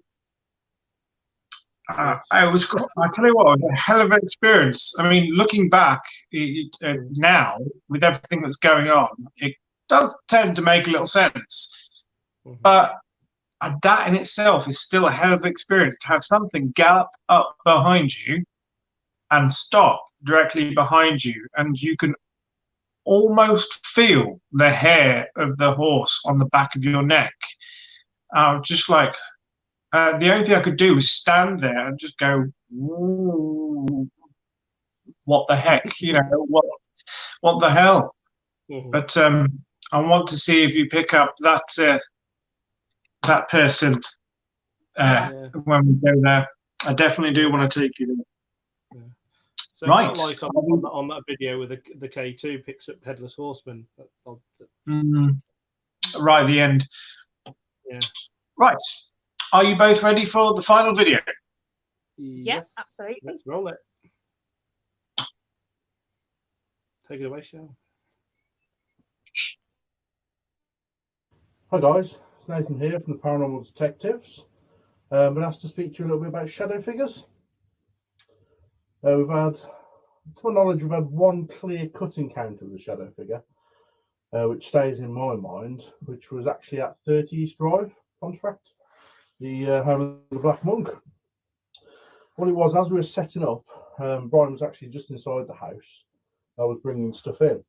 tell you what, it was a hell of an experience. I mean, looking back now, with everything that's going on, it does tend to make a little sense. But that in itself is still a hell of an experience, to have something gallop up behind you and stop directly behind you, and you can almost feel the hair of the horse on the back of your neck. Just like, the only thing I could do was stand there and just go, "Ooh, what the heck?" You know, what the hell? But I want to see if you pick up that person when we go there. I definitely do want to take you there. So right. Like on that video with the K2 picks up Headless Horseman. Right at the end. Yeah. Right. Are you both ready for the final video? Yes, absolutely. Let's roll it. Take it away, Shell. Hi guys, it's Nathan here from the Paranormal Detectives. Been asked to speak to you a little bit about shadow figures. We've had, to my knowledge, we've had one clear-cut encounter with a shadow figure, which stays in my mind, which was actually at 30 East Drive, Pontefract, the home of the Black Monk. What it was, as we were setting up, Brian was actually just inside the house. I was bringing stuff in.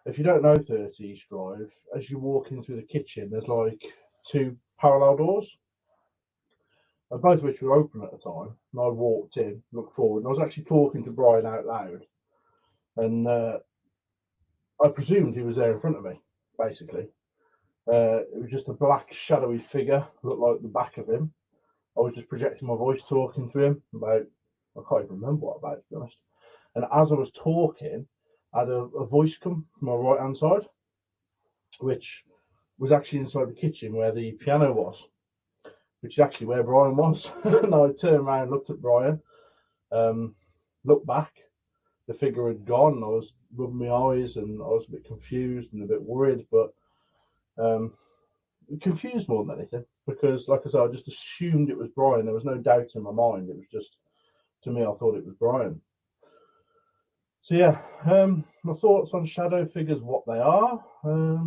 If you don't know 30 East Drive, as you walk in through the kitchen, there's like two parallel doors. both of which were open at the time. And I walked in, looked forward, and I was actually talking to Brian out loud. And I presumed he was there in front of me, basically. It was just a black, shadowy figure, looked like the back of him. I was just projecting my voice, talking to him about, I can't even remember what about, to be honest. And as I was talking, I had a voice come from my right-hand side, which was actually inside the kitchen where the piano was, which is actually where Brian was. And I turned around, looked at Brian, looked back. The figure had gone. I was rubbing my eyes and I was a bit confused and a bit worried, but confused more than anything, because like I said, I just assumed it was Brian. There was no doubt in my mind. It was just, to me, I thought it was Brian. So yeah, my thoughts on shadow figures, what they are. I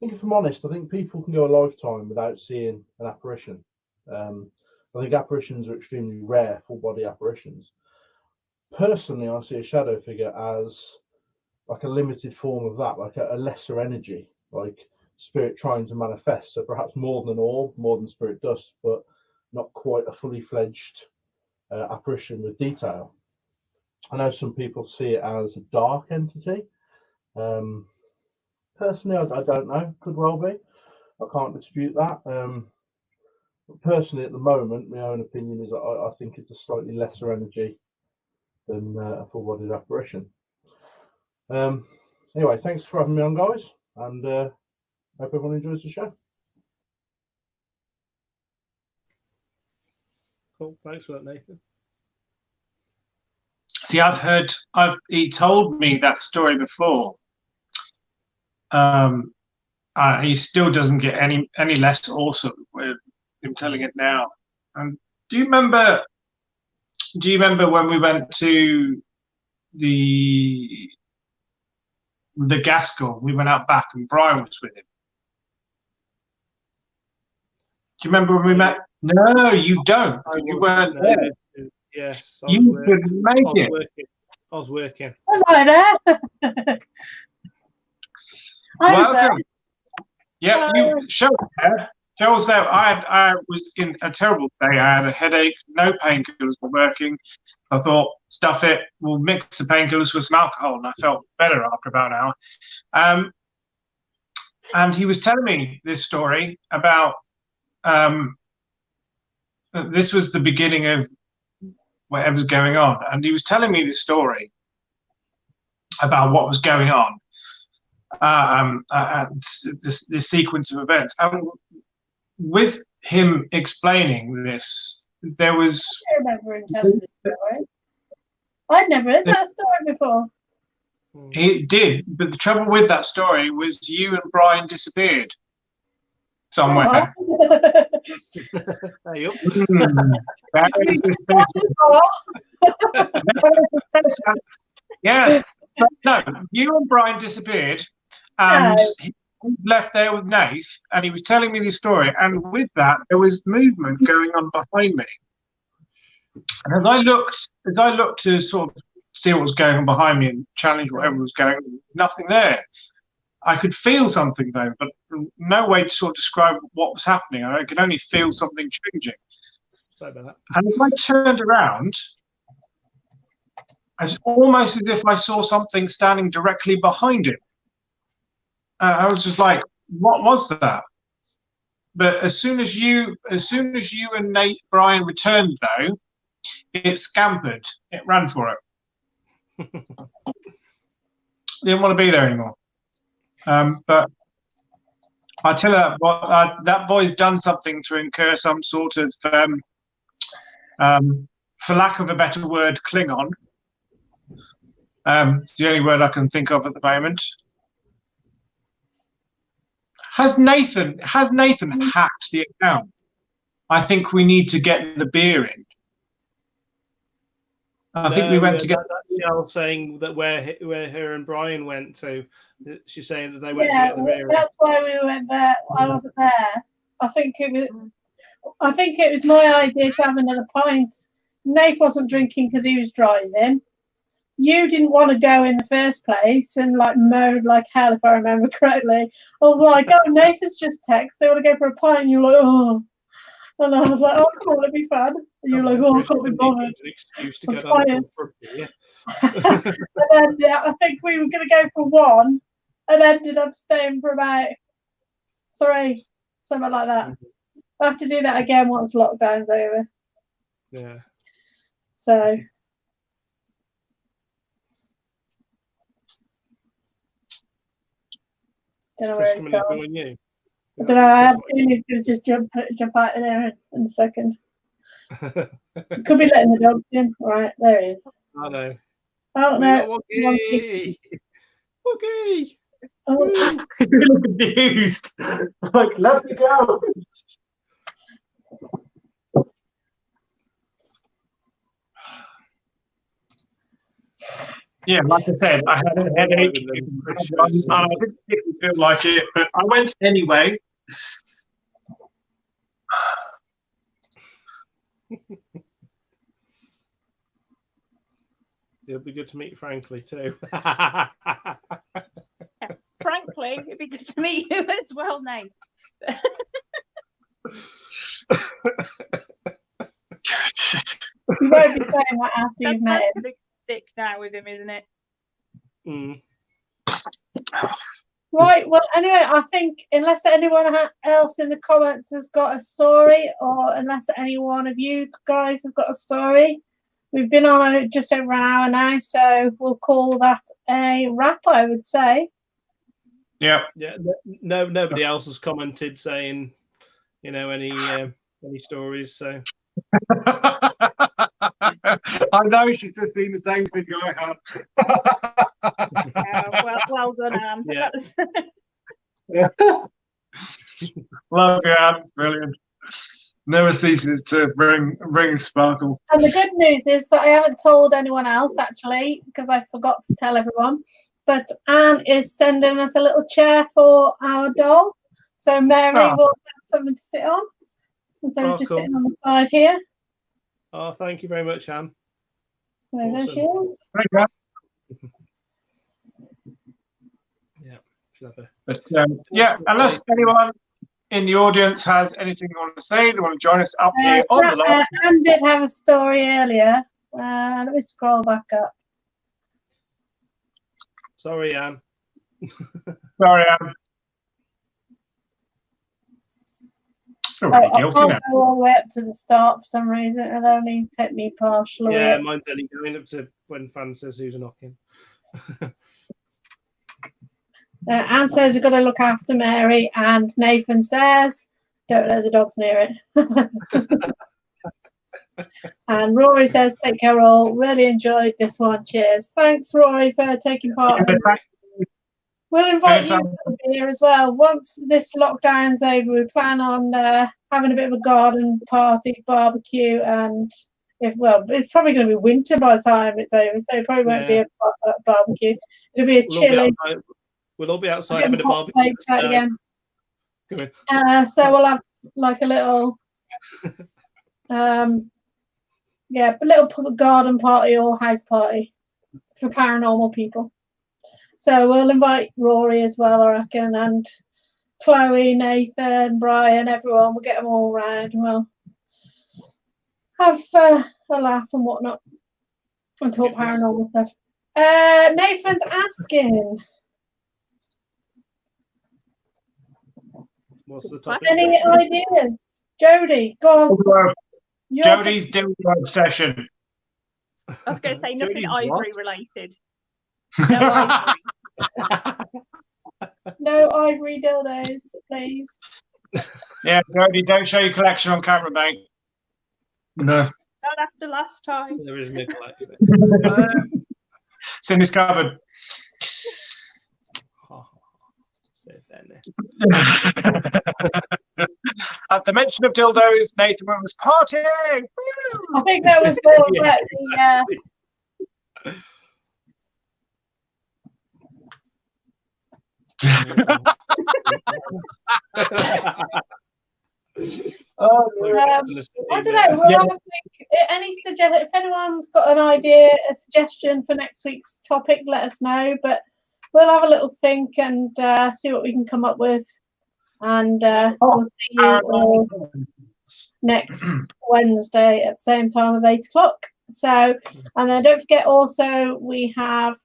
think if I'm honest, I think people can go a lifetime without seeing an apparition. I think apparitions are extremely rare, full body apparitions. Personally, I see a shadow figure as like a limited form of that, like a lesser energy, like spirit trying to manifest. So perhaps more than an orb, more than spirit dust, but not quite a fully fledged apparition with detail. I know some people see it as a dark entity. Personally, I don't know. Could well be. I can't dispute that. But personally, at the moment, my own opinion is I think it's a slightly lesser energy than a full-bodied apparition. Anyway, thanks for having me on, guys, and hope everyone enjoys the show. Cool. Thanks for that, Nathan. See, he told me that story before. He still doesn't get any less awesome with him telling it now. Do you remember when we went to the Gaskell? We went out back and Brian was with him. Do you remember when we met? No, you don't. You weren't there. Yes, you could make it. I was working. Was I there? I was there. Yeah, Joe was there. I was in a terrible day. I had a headache. No painkillers were working. I thought, stuff it. We'll mix the painkillers with some alcohol, and I felt better after about an hour. And he was telling me this story about. This was the beginning of whatever's going on, and he was telling me this story about what was going on, this sequence of events, and with him explaining this, there was. I remember him telling this story. I'd never heard that story before. He did, but the trouble with that story was you and Brian disappeared somewhere. Hey, yeah, but no, you and Brian disappeared, and he was left there with Nath, and he was telling me this story, and with that there was movement going on behind me, and as I looked to sort of see what was going on behind me and challenge whatever was going on, nothing there. I could feel something though, but no way to sort of describe what was happening. I could only feel something changing. Sorry about that. And as I turned around, it's almost as if I saw something standing directly behind him. I was just like, "What was that?" But as soon as you and Brian returned, though, it scampered. It ran for it. Didn't want to be there anymore. But I tell you that boy's done something to incur some sort of, for lack of a better word, Klingon. It's the only word I can think of at the moment. Has Nathan hacked the account? I think we need to get the beer in. I think we went to get. That's saying that where her and Brian went to. She's saying that they went to get the beer. That's why we went there. I wasn't there. I think it was my idea to have another pint. Nath wasn't drinking because he was driving. You didn't want to go in the first place and like mowed like hell, if I remember correctly. I was like, "Oh, Nath has just texted. They want to go for a pint." And you're like, "Oh." And I was like, oh, cool, it'll be fun. And you're like, oh, I can't be bothered. An excuse to I'm go down tired. the pub for a beer. And then yeah, I think we were going to go for 1 and ended up staying for about 3, something like that. I have to do that again once lockdown's over. Yeah. So don't know where Chris it's coming in gone. join you. I don't know. I have a feeling he's going to just jump out of there in a second. Could be letting the dogs in. Right, there he is. I know. Oh no. Woogie! Woogie! Oh, You look confused. Like, let me go. Yeah, like I said, I had a headache and I didn't particularly feel like it, but I went anyway. It'll be good to meet Frankly too. Frankly, it'd be good to meet you as well, Nate. you won't be saying that after you've met him. That's the stick now with him, isn't it? Mm. Right, well, anyway, I think unless anyone else in the comments has got a story, or unless any one of you guys have got a story, we've been on just over an hour now, so we'll call that a wrap, I would say. Yeah. Yeah. No, nobody else has commented saying, you know, any stories. So I know she's just seen the same thing I have. Well done, Anne. Yeah. Yeah. Love you, Anne. Brilliant. Never ceases to bring sparkle. And the good news is that I haven't told anyone else, actually, because I forgot to tell everyone. But Anne is sending us a little chair for our doll. So Mary will have something to sit on. Instead of just cool. sitting on the side here. Oh, thank you very much, Anne. So there she is. Thank you. Yeah, clever. But yeah, unless anyone in the audience has anything they want to say, they want to join us up here on the line. Anne did have a story earlier. Let me scroll back up. Sorry, Anne. Sorry, Anne. I feel really guilty I now. can't go all the way up to the start for some reason. It'll only take me partially. Yeah, mine's only going up to when Fan says who's knocking. Anne says we've got to look after Mary, and Nathan says don't let the dogs near it. And Rory says take care all. Really enjoyed this one. Cheers. Thanks, Rory, for taking part. We'll invite you to beer as well. Once this lockdown's over, we plan on having a bit of a garden party, barbecue, and it's probably going to be winter by the time it's over, so it probably won't be a barbecue. It'll be a chilly. We'll all be outside having a barbecue. Again. So we'll have like a little, a little garden party or house party for paranormal people. So we'll invite Rory as well, I reckon, and Chloe, Nathan, Brian, everyone. We'll get them all round and we'll have a laugh and whatnot and talk paranormal stuff. Nathan's asking, what's the topic? Any ideas? Jodie, go on. Jodie's dildo obsession. I was going to say nothing Jodie's ivory what? related. No ivory. No ivory dildos, please. Yeah, Jodie, don't show your collection on camera, mate. No. Not after last time. There is no collection. It's in his cupboard. At the mention of dildos, Nathan was partying. Woo! I think that was more about I don't know. We'll have a think. Any if anyone's got an idea, a suggestion for next week's topic, let us know. But we'll have a little think and see what we can come up with. And we'll see you all. next Wednesday at the same time of 8 o'clock. So, and then don't forget also we have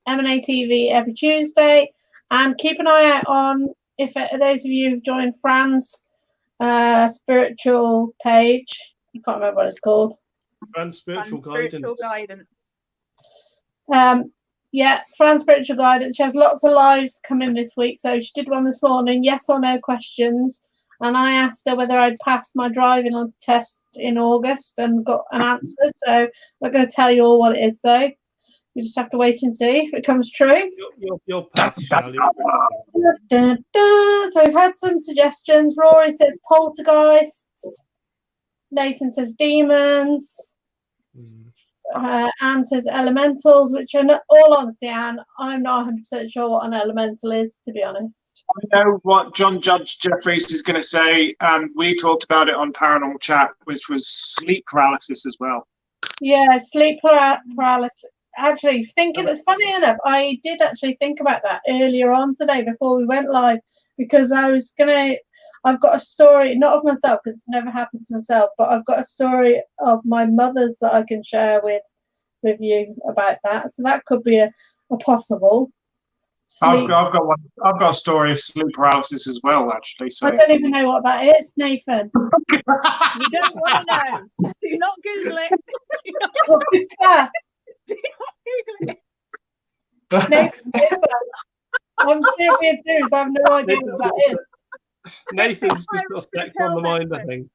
M&A TV every Tuesday, and keep an eye out on, if those of you who've joined Fran's spiritual page, I can't remember what it's called. Fran's Spiritual Spiritual Guidance. guidance. Yeah, Fran's Spiritual Guidance. She has lots of lives coming this week. So she did one this morning, yes or no questions. And I asked her whether I'd passed my driving test in August and got an answer. So I'm not going to tell you all what it is, though. You just have to wait and see if it comes true. You'll pass, Charlie. So we've had some suggestions. Rory says poltergeists. Nathan says demons. Anne says elementals, which are not, all honesty, Anne, I'm not 100% sure what an elemental is, to be honest. I know what John Judge Jeffries is going to say, and we talked about it on Paranormal Chat, which was sleep paralysis as well. Yeah, sleep paralysis. Actually, it's funny enough, I did actually think about that earlier on today before we went live, because I've got a story, not of myself, because it's never happened to myself, but I've got a story of my mother's that I can share with you about that. So that could be a possible. I've got one. I've got a story of sleep paralysis as well, actually. So I don't even know what that is, Nathan. You don't want to know. Do not Google it. What is that? Do not Google it. Nathan, what is that? I'm serious, serious. I have no idea what that is. Nathan's just got sex on the mind, I think.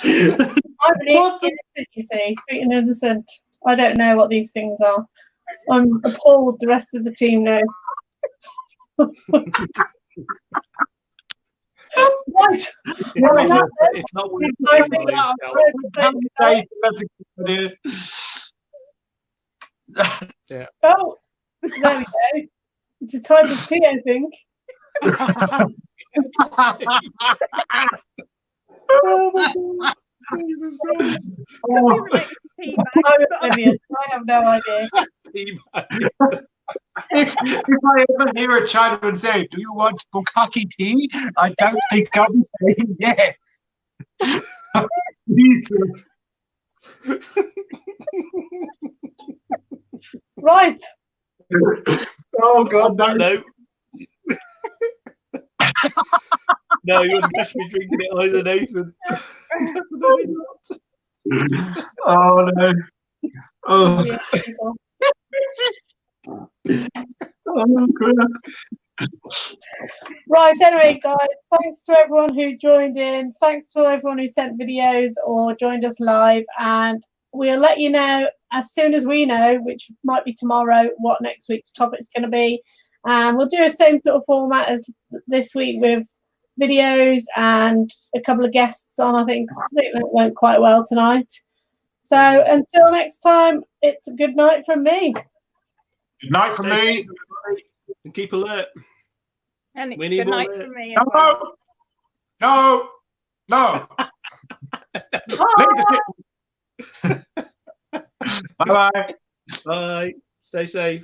I'm an innocent, you see, sweet and innocent. I don't know what these things are. I'm appalled the rest of the team know. Right. It's not what yeah. Oh, there we go. It's a type of tea, I think. Oh my God. Jesus Christ. I have no idea. If I ever hear a Chinaman say, "Do you want bukkake tea?" I don't think I'm saying yes. Jesus. Right. Oh God, no. No, you wouldn't catch me drinking it either, Nathan. Definitely not. Oh no. Oh. Oh God. Right, anyway, guys, thanks to everyone who joined in. Thanks to everyone who sent videos or joined us live. And we'll let you know as soon as we know, which might be tomorrow, what next week's topic's going to be. And we'll do the same sort of format as this week with videos and a couple of guests on. I think it went quite well tonight. So until next time, it's a good night from me. Good night from me. And keep alert. And it's We need good more night alert. from me. No. No. Bye-bye. Bye. Stay safe.